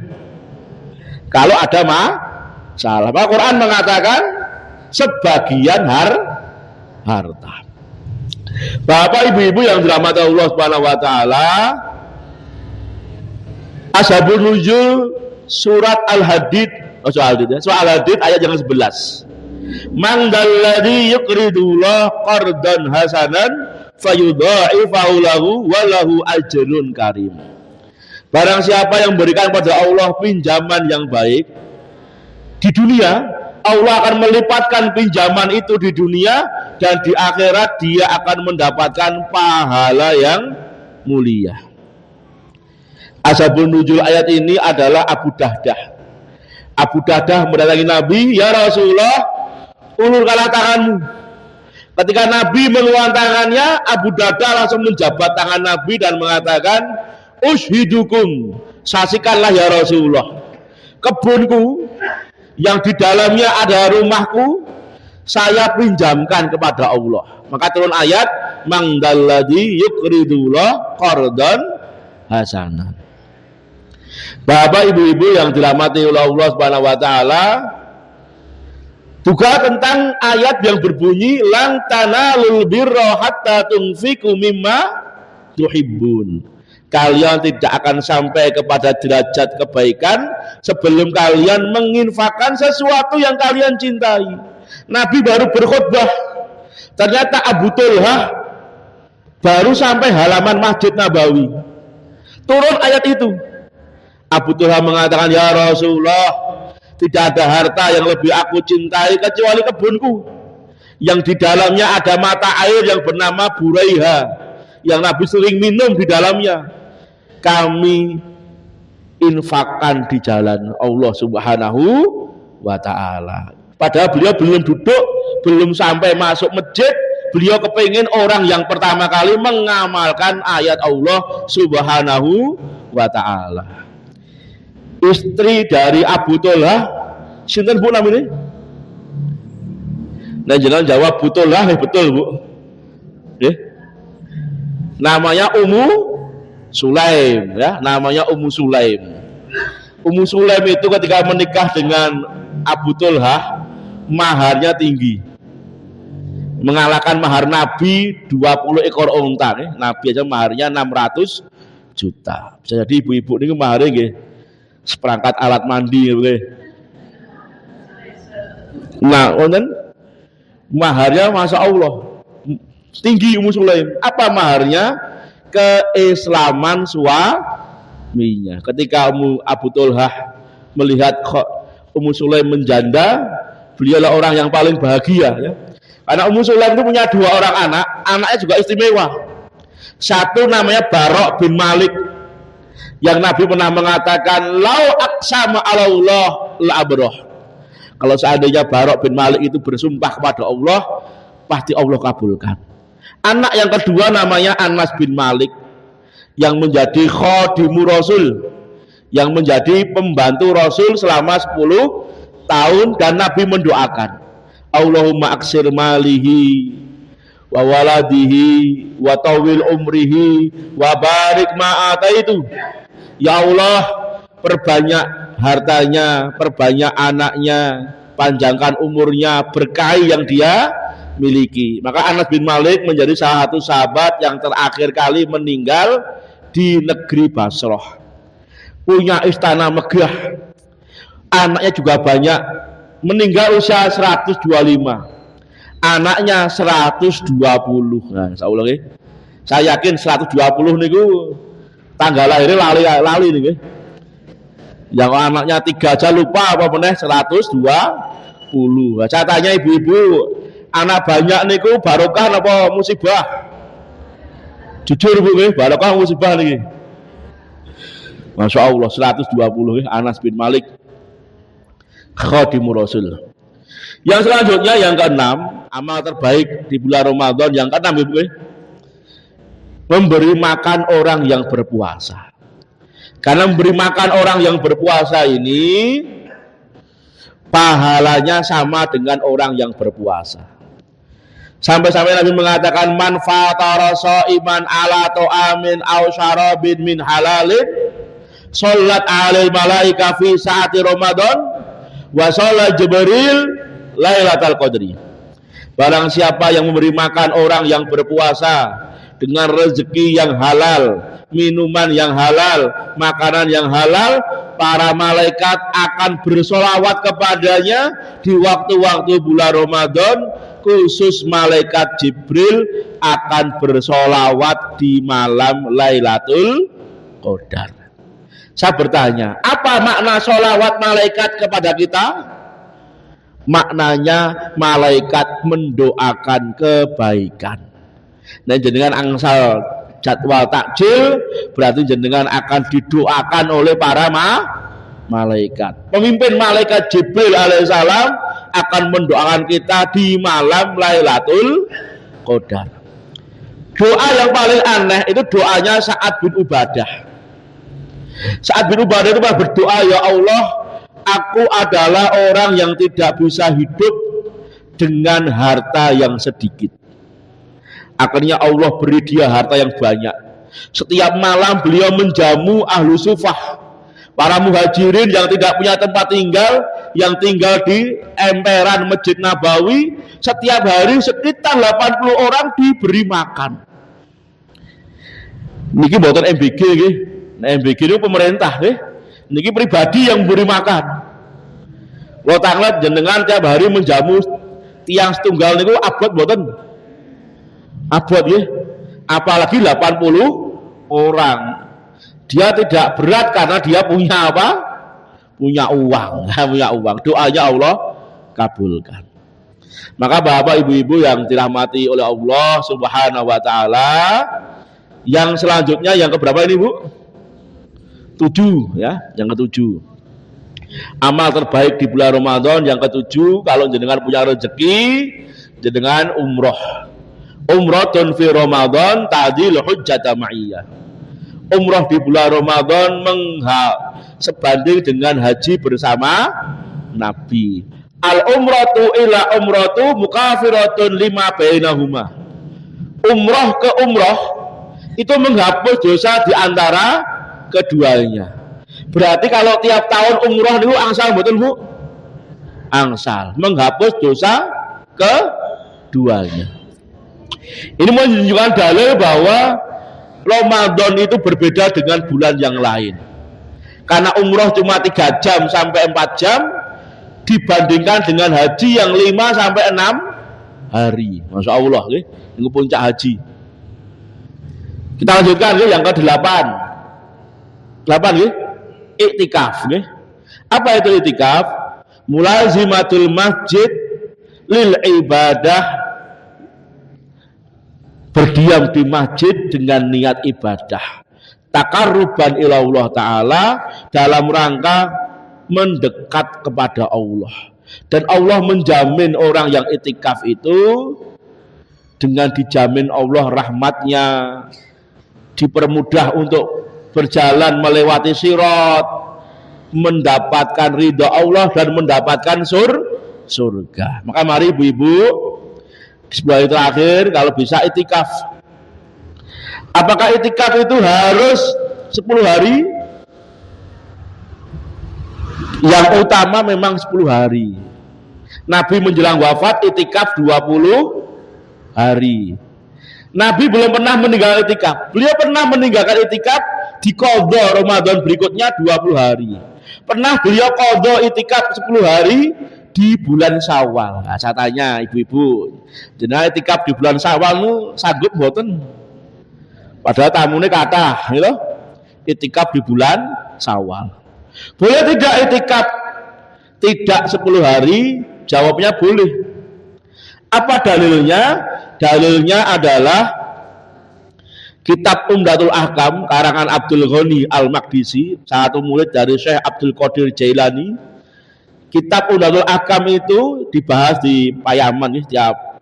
Kalau ada masalah, maka Quran mengatakan sebagian harta. Bapak ibu-ibu yang dirahmati Allah Subhanahu wa taala, Ashabun Nuzul surat Al-Hadid, Surah Al-Hadid ayat yang 11. Man dalladzi yuqridullah qardan hasanan fayudha'ifahu lahu wa lahu ajrun karim. Barang siapa yang memberikan pada Allah pinjaman yang baik di dunia, Allah akan melipatkan pinjaman itu di dunia, dan di akhirat dia akan mendapatkan pahala yang mulia. Ashabun Nuzul ayat ini adalah Abu Dahdah. Abu Dahdah mendatangi Nabi, ya Rasulullah, ulurkanlah tanganmu. Ketika Nabi mengulurkan tangannya, Abu Dahdah langsung menjabat tangan Nabi dan mengatakan, ushidukum, saksikanlah ya Rasulullah, kebunku yang di dalamnya ada rumahku, saya pinjamkan kepada Allah. Maka turun ayat, man dalladzi yuqridullah qardan hasanan. Bapak ibu-ibu yang dirahmati oleh Allah Subhanahu wa taala, juga tentang ayat yang berbunyi lan tanalul birra hatta tunfiqu mimma tuhibbun. Kalian tidak akan sampai kepada derajat kebaikan sebelum kalian menginfakkan sesuatu yang kalian cintai. Nabi baru berkhutbah, ternyata Abu Talhah baru sampai halaman Masjid Nabawi. Turun ayat itu. Abu Talhah mengatakan, ya Rasulullah, tidak ada harta yang lebih aku cintai kecuali kebunku, yang di dalamnya ada mata air yang bernama Buraiha, yang Nabi sering minum di dalamnya. Kami infakkan di jalan Allah Subhanahu wa ta'ala. Padahal beliau belum duduk, belum sampai masuk masjid, beliau kepingin orang yang pertama kali mengamalkan ayat Allah Subhanahu wa ta'ala. Istri dari Abu Talhah, sinten Bu namanya? Nah, jangan jawab Bu Talhah, betul Bu. Namanya Ummu Sulaim, ya, namanya Ummu Sulaim. Ummu Sulaim itu ketika menikah dengan Abu Talhah, maharnya tinggi, mengalahkan mahar Nabi 20 ekor unta. Nabi aja maharnya 600 juta. Bisa jadi ibu-ibu ini maharnya nggih seperangkat alat mandi nggih. Nah, wonten maharnya Masya Allah tinggi Ummu Sulaim. Apa maharnya? Keislaman suaminya. Ketika Abu Talhah melihat Ummu Sulaim menjanda, beliaulah orang yang paling bahagia, ya. Karena Ummu Sulaim itu punya 2 orang anak, anaknya juga istimewa. Satu namanya Barok bin Malik, yang Nabi pernah mengatakan, lau aqsama ala Allah la abroh. Kalau seandainya Barok bin Malik itu bersumpah kepada Allah, pasti Allah kabulkan. Anak yang kedua namanya Anas bin Malik yang menjadi khadimu Rasul, yang menjadi pembantu Rasul selama 10 tahun, dan Nabi mendoakan, Allahumma aksir malihi wa waladihi wa tawil umrihi wa barik ma'ata itu. Ya Allah, perbanyak hartanya, perbanyak anaknya, panjangkan umurnya, berkahi yang dia miliki. Maka Anas bin Malik menjadi salah satu sahabat yang terakhir kali meninggal di negeri Basrah. Punya istana megah. Anaknya juga banyak. Meninggal usia 125. Anaknya 120. Nah, saya yakin 120 niku tanggal lahirnya lali nih. Yang anaknya 3 aja lupa apa meneh 120. Nah, saya tanya ibu-ibu, anak banyak niku barokah apa musibah? Jujur Bu nggih, barokah musibah niki. Masya Allah 120 Anas bin Malik khadimur Rasul. Yang selanjutnya yang keenam, amal terbaik di bulan Ramadan yang keenam Ibu, memberi makan orang yang berpuasa. Karena memberi makan orang yang berpuasa ini pahalanya sama dengan orang yang berpuasa. Sampai-sampai Nabi mengatakan man fatara shaiman ala ta'amin aw syarabin min halalin shollat alaihi malaika fi saati Ramadan wa sholat Jibril Lailatul Qadri. Barang siapa yang memberi makan orang yang berpuasa dengan rezeki yang halal, minuman yang halal, makanan yang halal, para malaikat akan bersolawat kepadanya di waktu-waktu bulan Ramadan. Khusus malaikat Jibril akan bersolawat di malam Lailatul Qadar. Saya bertanya, apa makna solawat malaikat kepada kita? Maknanya malaikat mendoakan kebaikan. Nah, jenengan angsal jadwal takjil berarti jenengan akan didoakan oleh para malaikat. Pemimpin malaikat Jibril alaihissalam akan mendoakan kita di malam Lailatul Qadar. Doa yang paling aneh itu doanya Sa'ad bin Ubadah. Sa'ad bin Ubadah itu berdoa, ya Allah, aku adalah orang yang tidak bisa hidup dengan harta yang sedikit. Akhirnya Allah beri dia harta yang banyak. Setiap malam beliau menjamu ahlu sufah, para muhajirin yang tidak punya tempat tinggal, yang tinggal di emperan Masjid Nabawi. Setiap hari sekitar 80 orang diberi makan. Niki buatan MBG nggih. Nah, MBG itu pemerintah nggih. Niki pribadi yang beri makan. Lo tanglet jenengan tiap hari menjamu tiang setunggal niku abot mboten? Abot nggih. Apalagi 80 orang. Dia tidak berat karena dia punya apa? Punya uang. Punya uang. Doanya Allah kabulkan. Maka Bapak Ibu-ibu yang dirahmati oleh Allah Subhanahu wa taala, yang selanjutnya yang keberapa ini Bu? 7 ya, yang ke-7. Amal terbaik di bulan Ramadan yang ke-7, kalau jenengan punya rezeki, jenengan umroh. Umratun fi Ramadan ta'dil hujjata ma'iyah. Umroh di bulan Ramadan sebanding dengan haji bersama Nabi. Al-umratu ila umratu mukafiratun lima bainahuma. Umroh ke umroh itu menghapus dosa di antara keduanya. Berarti kalau tiap tahun umroh itu angsal betul Bu? Angsal, menghapus dosa keduanya. Ini menunjukkan dalil bahwa Ramadan itu berbeda dengan bulan yang lain. Karena umroh cuma 3 jam sampai 4 jam dibandingkan dengan haji yang 5 sampai 6 hari. Masya Allah, ini puncak haji. Kita lanjutkan yang ke-8. 8 nggih. Iktikaf nggih. Apa itu iktikaf? Mulazimatul masjid lil ibadah, berdiam di masjid dengan niat ibadah, takarruban ila Allah Ta'ala, dalam rangka mendekat kepada Allah. Dan Allah menjamin orang yang iktikaf itu dengan dijamin Allah rahmatnya, dipermudah untuk berjalan melewati sirat, mendapatkan ridha Allah dan mendapatkan surga. Maka mari ibu-ibu di sebelah terakhir kalau bisa itikaf. Apakah itikaf itu harus 10 hari? Yang utama memang 10 hari. Nabi menjelang wafat itikaf 20 hari. Nabi belum pernah meninggalkan itikaf. Beliau pernah meninggalkan itikaf di qadha Ramadan berikutnya 20 hari. Pernah beliau qadha itikaf 10 hari di bulan Syawal. Nah, saya tanya ibu-ibu, jenengan itikaf di bulan Syawal nu sanggup mboten? Padahal tamune kathah, gitu. Itikaf di bulan Syawal. Boleh tidak itikaf tidak 10 hari? Jawabnya boleh. Apa dalilnya? Dalilnya adalah kitab Umdatul Ahkam karangan Abdul Ghani Al-Maqdisi, satu murid dari Syekh Abdul Qadir Jailani. Kitab Umdatul Ahkam itu dibahas di Payaman tiap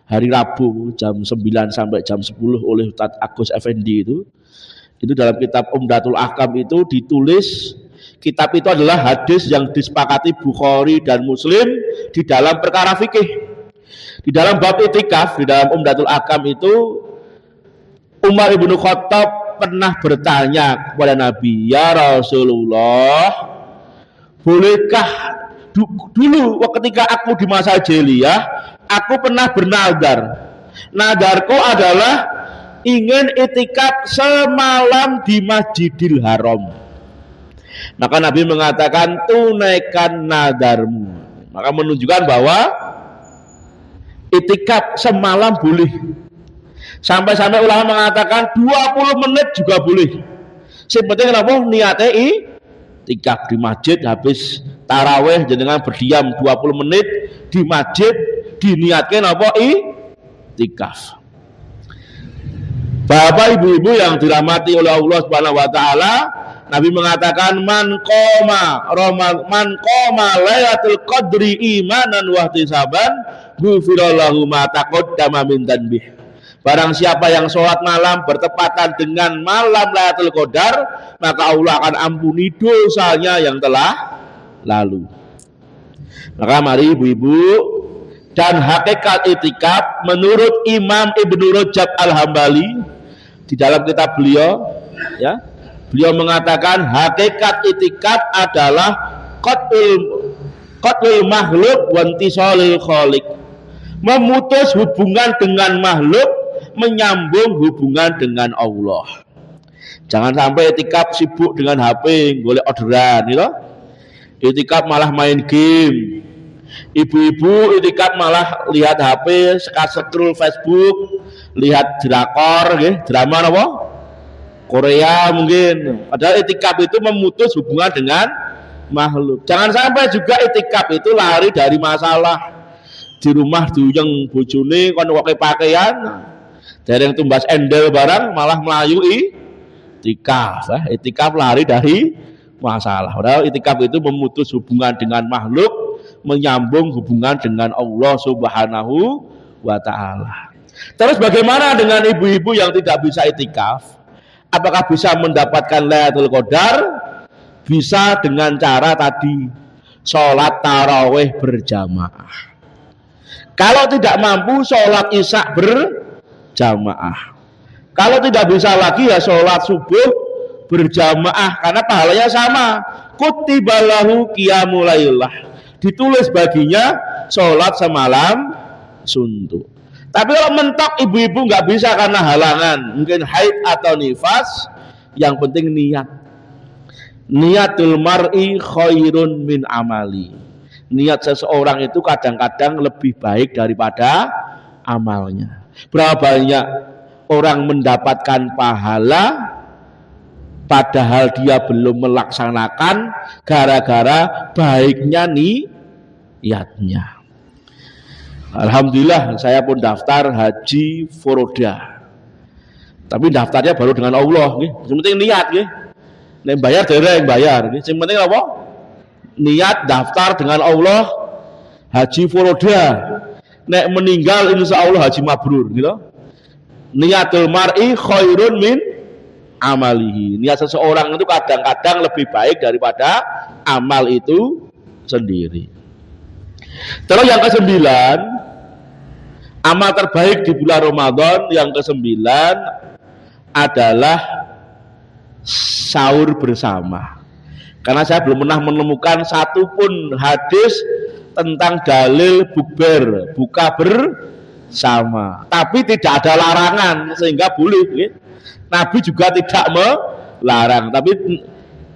hari Rabu jam 9 sampai jam 10 oleh Ustaz Agus Effendi itu. Itu dalam kitab Umdatul Ahkam itu ditulis, kitab itu adalah hadis yang disepakati Bukhari dan Muslim di dalam perkara fikih. Di dalam bab itikaf, di dalam Umdatul Ahkam itu Umar ibnu Khattab pernah bertanya kepada Nabi, ya Rasulullah, bolehkah dulu ketika aku di masa jahiliyah, aku pernah bernadar. Nadarku adalah ingin itikaf semalam di Masjidil Haram. Maka Nabi mengatakan, tunaikan nadarmu. Maka menunjukkan bahwa itikaf semalam boleh. Sampai-sampai ulama mengatakan 20 menit juga boleh. Yang penting apa? Niatnya itikaf di masjid, habis taraweh jenengan berdiam 20 menit di masjid, diniatkan apa? Itikaf. Bapak ibu-ibu yang dirahmati oleh Allah Subhanahu wa taala, Nabi mengatakan man qama lailatul qadri imanan wa ihtisaban ghufira lahu ma taqaddama min dhanbihi. Barang siapa yang sholat malam bertepatan dengan malam Lailatul Qadar, maka Allah akan ampuni dosanya yang telah lalu. Maka mari ibu-ibu, dan hakikat itikaf menurut Imam Ibnu Rajab Al-Hambali di dalam kitab beliau, ya, beliau mengatakan hakikat itikaf adalah qatlul makhluk wa intisalil khaliq. Memutus hubungan dengan makhluk, menyambung hubungan dengan Allah. Jangan sampai itikaf sibuk dengan HP, golek orderan, gitu. Itikaf malah main game. Ibu-ibu itikaf malah lihat HP, scroll Facebook, lihat drakor, drama apa? Korea mungkin. Padahal itikaf itu memutus hubungan dengan makhluk. Jangan sampai juga itikaf itu lari dari masalah. Di rumah duyeng bojone kon pakai pakaian, dereng tumbas endel barang malah melayu itikaf. Itikaf lari dari masalah. Padahal itikaf itu memutus hubungan dengan makhluk, menyambung hubungan dengan Allah Subhanahu wa taala. Terus bagaimana dengan ibu-ibu yang tidak bisa itikaf? Apakah bisa mendapatkan Lailatul Qadar? Bisa dengan cara tadi, sholat tarawih berjamaah. Kalau tidak mampu, sholat isya berjamaah. Kalau tidak bisa lagi, ya sholat subuh berjamaah, karena pahalanya sama. Kutibalahu qiyamul lailah, ditulis baginya sholat semalam suntuk. Tapi kalau mentok ibu-ibu nggak bisa karena halangan, mungkin haid atau nifas, yang penting niat. Niatul mar'i khairun min amali. Niat seseorang itu kadang-kadang lebih baik daripada amalnya. Berapa banyak orang mendapatkan pahala padahal dia belum melaksanakan gara-gara baiknya niatnya. Alhamdulillah saya pun daftar haji Foroda. Tapi daftarnya baru dengan Allah, yang penting niat, nek bayar dereng bayar, yang penting apa? Niat daftar dengan Allah haji Foroda. nek meninggal insyaallah haji mabrur gitu. Niatul mar'i khairun min amalihi. Niat seseorang itu kadang-kadang lebih baik daripada amal itu sendiri. Terus yang ke-9, amal terbaik di bulan Ramadan yang ke-9 adalah sahur bersama. Karena saya belum pernah menemukan satupun hadis tentang dalil bukber, buka bersama. Tapi tidak ada larangan sehingga boleh. Ya. Nabi juga tidak melarang. Tapi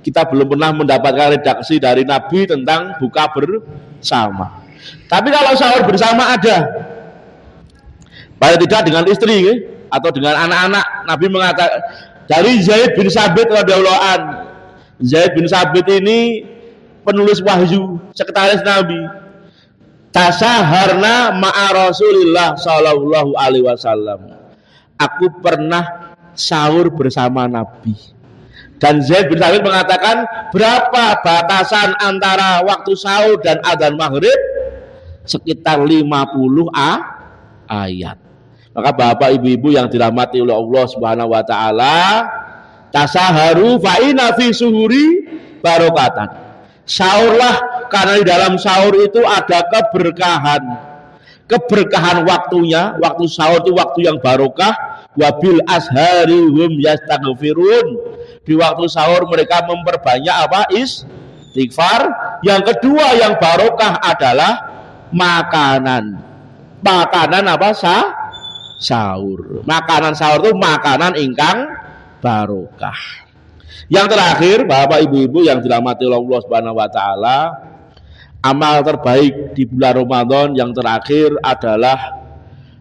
kita belum pernah mendapatkan redaksi dari Nabi tentang buka bersama. Tapi kalau sahur bersama ada, paling tidak dengan istri ya, atau dengan anak-anak. Nabi mengatakan dari Zaid bin Sabit radhiyallahu an. Zaid bin Sabit ini penulis wahyu, sekretaris Nabi. Tasaharna ma'a Rasulillah sallallahu alaihi wasallam. Aku pernah sahur bersama Nabi. Dan Zaid bin Sabit mengatakan, berapa batasan antara waktu sahur dan adzan maghrib? Sekitar 50 ayat. Maka bapak ibu-ibu yang dirahmati oleh Allah Subhanahu wa taala, tasaharu fa inna fi suhuri barokatan. Sahurlah karena di dalam sahur itu ada keberkahan. Keberkahan waktunya, waktu sahur itu waktu yang barokah. Wabil ashari hum yastaghfirun. Di waktu sahur mereka memperbanyak apa? Istighfar. Yang kedua yang barokah adalah makanan. Makanan apa? Sahur. Makanan sahur itu makanan ingkang barokah. Yang terakhir, Bapak Ibu-ibu yang dirahmati Allah Subhanahu wa taala, amal terbaik di bulan Ramadan yang terakhir adalah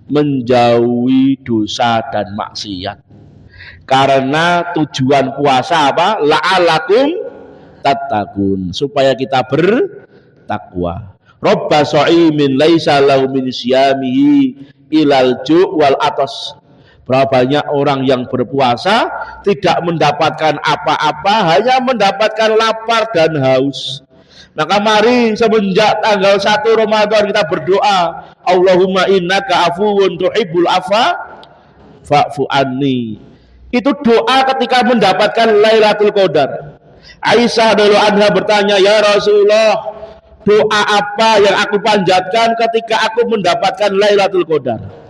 menjauhi dosa dan maksiat. Karena tujuan puasa apa? La'alakum tattaqun, supaya kita bertakwa. Robba sha'imin laisa lahu min siyamihi ilal ju' wal atas. Berapa banyak orang yang berpuasa tidak mendapatkan apa-apa, hanya mendapatkan lapar dan haus. Maka mari semenjak tanggal 1 Ramadan kita berdoa, Allahumma innaka afuwun tuhibbul afa fa'fu anni. Itu doa ketika mendapatkan Lailatul Qadar. Aisyah radhiyallahu anha bertanya, ya Rasulullah, doa apa yang aku panjatkan ketika aku mendapatkan Lailatul Qadar?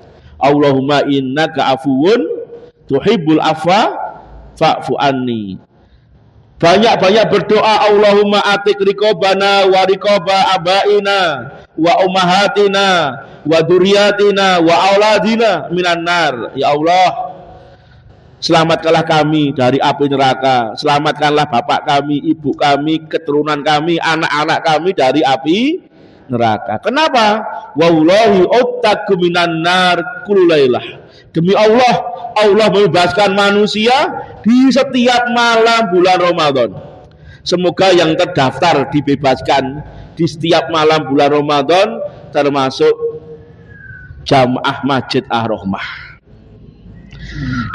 Allahumma innaka afuwun tuhibbul afa fa'fu anni. Banyak-banyak berdoa, Allahumma atik riqabana wa riqaba abaina wa ummahatina wa dzurriyyatina wa auladina minan nar. Ya Allah, selamatkanlah kami dari api neraka. Selamatkanlah bapak kami, ibu kami, keturunan kami, anak-anak kami dari api neraka. Kenapa? Wallahi uttaqu minan nar kullu lailah. Demi Allah, Allah membebaskan manusia di setiap malam bulan Ramadan. Semoga yang terdaftar dibebaskan di setiap malam bulan Ramadan, termasuk Jamaah Masjid Ar-Rahmah.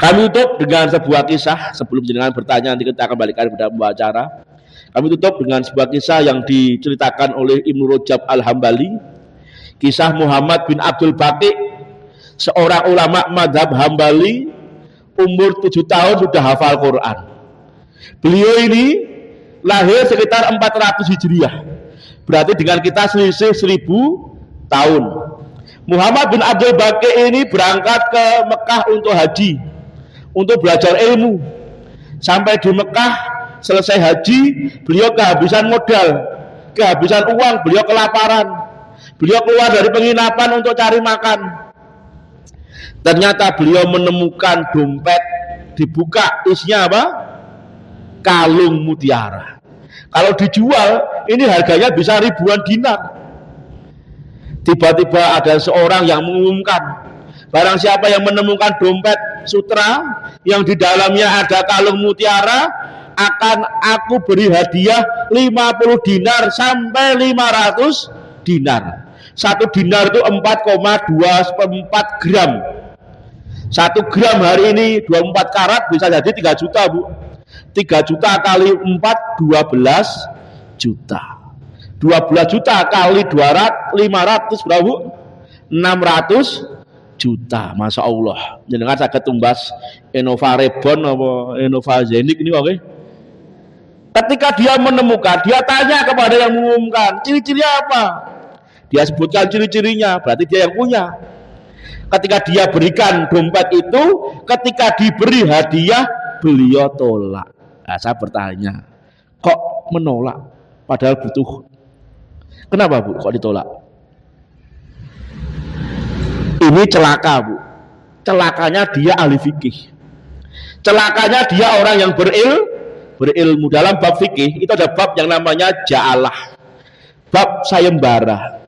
Kami tutup dengan sebuah kisah. Sebelum jenengan bertanya, nanti kita akan balikan kepada pembicara. Kami tutup dengan sebuah kisah yang diceritakan oleh Ibnu Rajab Al-Hambali. Kisah Muhammad bin Abdul Baqi, seorang ulama madhab Hambali, umur 7 tahun sudah hafal Quran. Beliau ini lahir sekitar 400 Hijriah. Berarti dengan kita selisih 1000 tahun. Muhammad bin Abdul Baqi ini berangkat ke Mekah untuk haji, untuk belajar ilmu. Sampai di Mekah, selesai haji, beliau kehabisan modal, kehabisan uang, beliau kelaparan. Beliau keluar dari penginapan untuk cari makan. Ternyata beliau menemukan dompet dibuka, isinya apa? Kalung mutiara. Kalau dijual, ini harganya bisa ribuan dinar. Tiba-tiba ada seorang yang mengumumkan, barang siapa yang menemukan dompet sutra yang di dalamnya ada kalung mutiara, akan aku beri hadiah 50 dinar sampai 500 dinar. 1 dinar itu 4,24 gram. 1 gram hari ini 24 karat bisa jadi 3 juta, Bu. 3 juta kali 4 12 juta. 12 juta kali 200 500 berapa, Bu? 600 juta, masya Allah. Jenengan saged tumbas Innova Reborn apa Innova Zenik ini oke. Ketika dia menemukan, dia tanya kepada yang mengumumkan, ciri-cirinya apa? Dia sebutkan ciri-cirinya, berarti dia yang punya. Ketika dia berikan dompet itu, ketika diberi hadiah, beliau tolak. Nah, saya bertanya, kok menolak? Padahal butuh. Kenapa Bu? Kok ditolak? Ini celaka Bu. Celakanya dia ahli fikih. Celakanya dia orang yang berilmu. Dalam bab fikih itu ada bab yang namanya ja'alah, bab sayembara.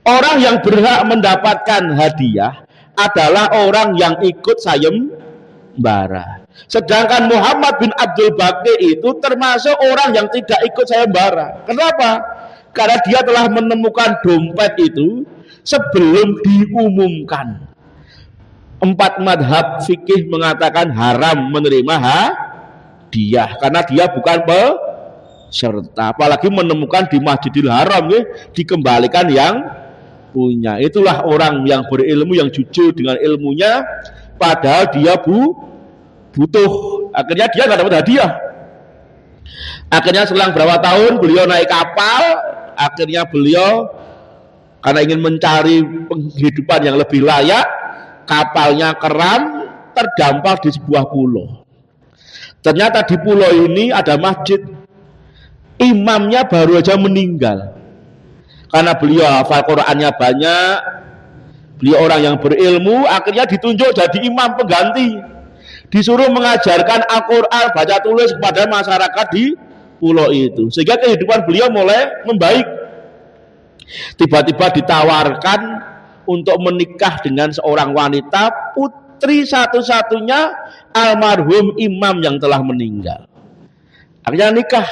Orang yang berhak mendapatkan hadiah adalah orang yang ikut sayembara. Sedangkan Muhammad bin Abdul Baqi itu termasuk orang yang tidak ikut sayembara. Kenapa? Karena dia telah menemukan dompet itu sebelum diumumkan. 4 madhab fikih mengatakan haram menerima hadiah karena dia bukan peserta, apalagi menemukan di Masjidil Haram ya, dikembalikan yang punya. Itulah orang yang berilmu, yang jujur dengan ilmunya, padahal dia butuh. Akhirnya dia nggak dapat hadiah. Akhirnya selang berapa tahun beliau naik kapal, akhirnya beliau karena ingin mencari penghidupan yang lebih layak, kapalnya keram, terdampar di sebuah pulau. Ternyata di pulau ini ada masjid, imamnya baru aja meninggal. Karena beliau hafal Qurannya banyak, beliau orang yang berilmu, akhirnya ditunjuk jadi imam pengganti. Disuruh mengajarkan Al-Quran, baca tulis kepada masyarakat di pulau itu. Sehingga kehidupan beliau mulai membaik. Tiba-tiba ditawarkan untuk menikah dengan seorang wanita, putri satu-satunya almarhum imam yang telah meninggal. Akhirnya nikah.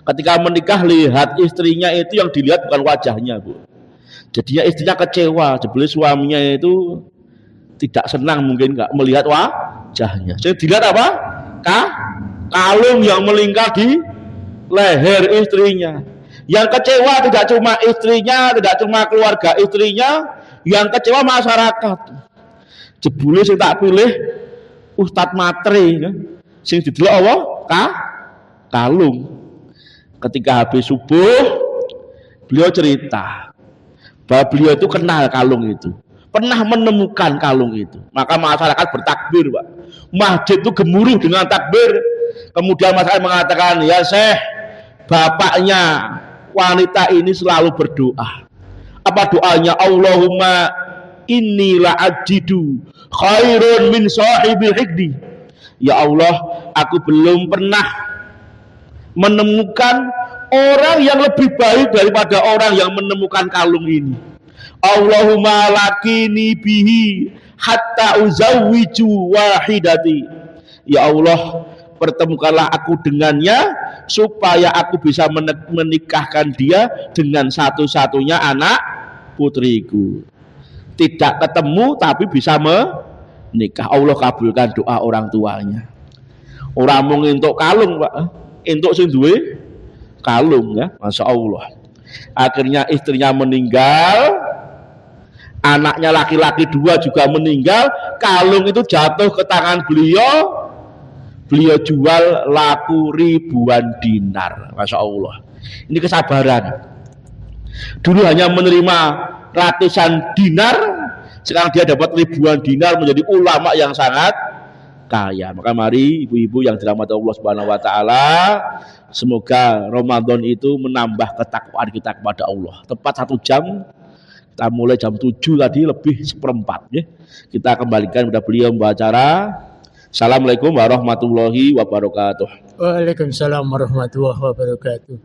Ketika menikah, lihat istrinya itu yang dilihat bukan wajahnya Bu. Jadinya istrinya kecewa, jebule suaminya itu tidak senang mungkin nggak melihat wajahnya. Jadi dilihat apa? Kalung yang melingkar di leher istrinya. Yang kecewa tidak cuma istrinya, tidak cuma keluarga istrinya, yang kecewa masyarakat. Jebule sing tak pilih Ustadz Matre kan. Sing didelok apa? Kalung. Ketika habis subuh, beliau cerita bahwa beliau itu kenal kalung itu, pernah menemukan kalung itu. Maka masyarakat bertakbir Pak. Masjid itu gemuruh dengan takbir. Kemudian masyarakat mengatakan, ya Syekh, bapaknya wanita ini selalu berdoa. Apa doanya? Allahumma inni la ajidu khairun min sahibil hikdi. Ya Allah, aku belum pernah menemukan orang yang lebih baik daripada orang yang menemukan kalung ini. Allahumma lakini bihi hatta uzawwiju wahidati. Ya Allah, pertemukanlah aku dengannya supaya aku bisa menikahkan dia dengan satu-satunya anak putriku. Tidak ketemu tapi bisa menikah. Allah kabulkan doa orang tuanya. Orang mau ngintuk kalung Pak, entuk sing duwe kalung ya, masya Allah. Akhirnya istrinya meninggal, anaknya laki-laki 2 juga meninggal, kalung itu jatuh ke tangan beliau, beliau jual laku ribuan dinar, masya Allah. Ini kesabaran. Dulu hanya menerima ratusan dinar, sekarang dia dapat ribuan dinar, menjadi ulama yang sangat kaya. Maka mari ibu-ibu yang dirahmati Allah Subhanahu wa taala, semoga Ramadan itu menambah ketakwaan kita kepada Allah. Tepat 1 jam, kita mulai jam 7 tadi lebih 1/4 ya. Kita kembalikan kepada beliau membawa acara. Assalamualaikum warahmatullahi wabarakatuh. Waalaikumsalam warahmatullahi wabarakatuh.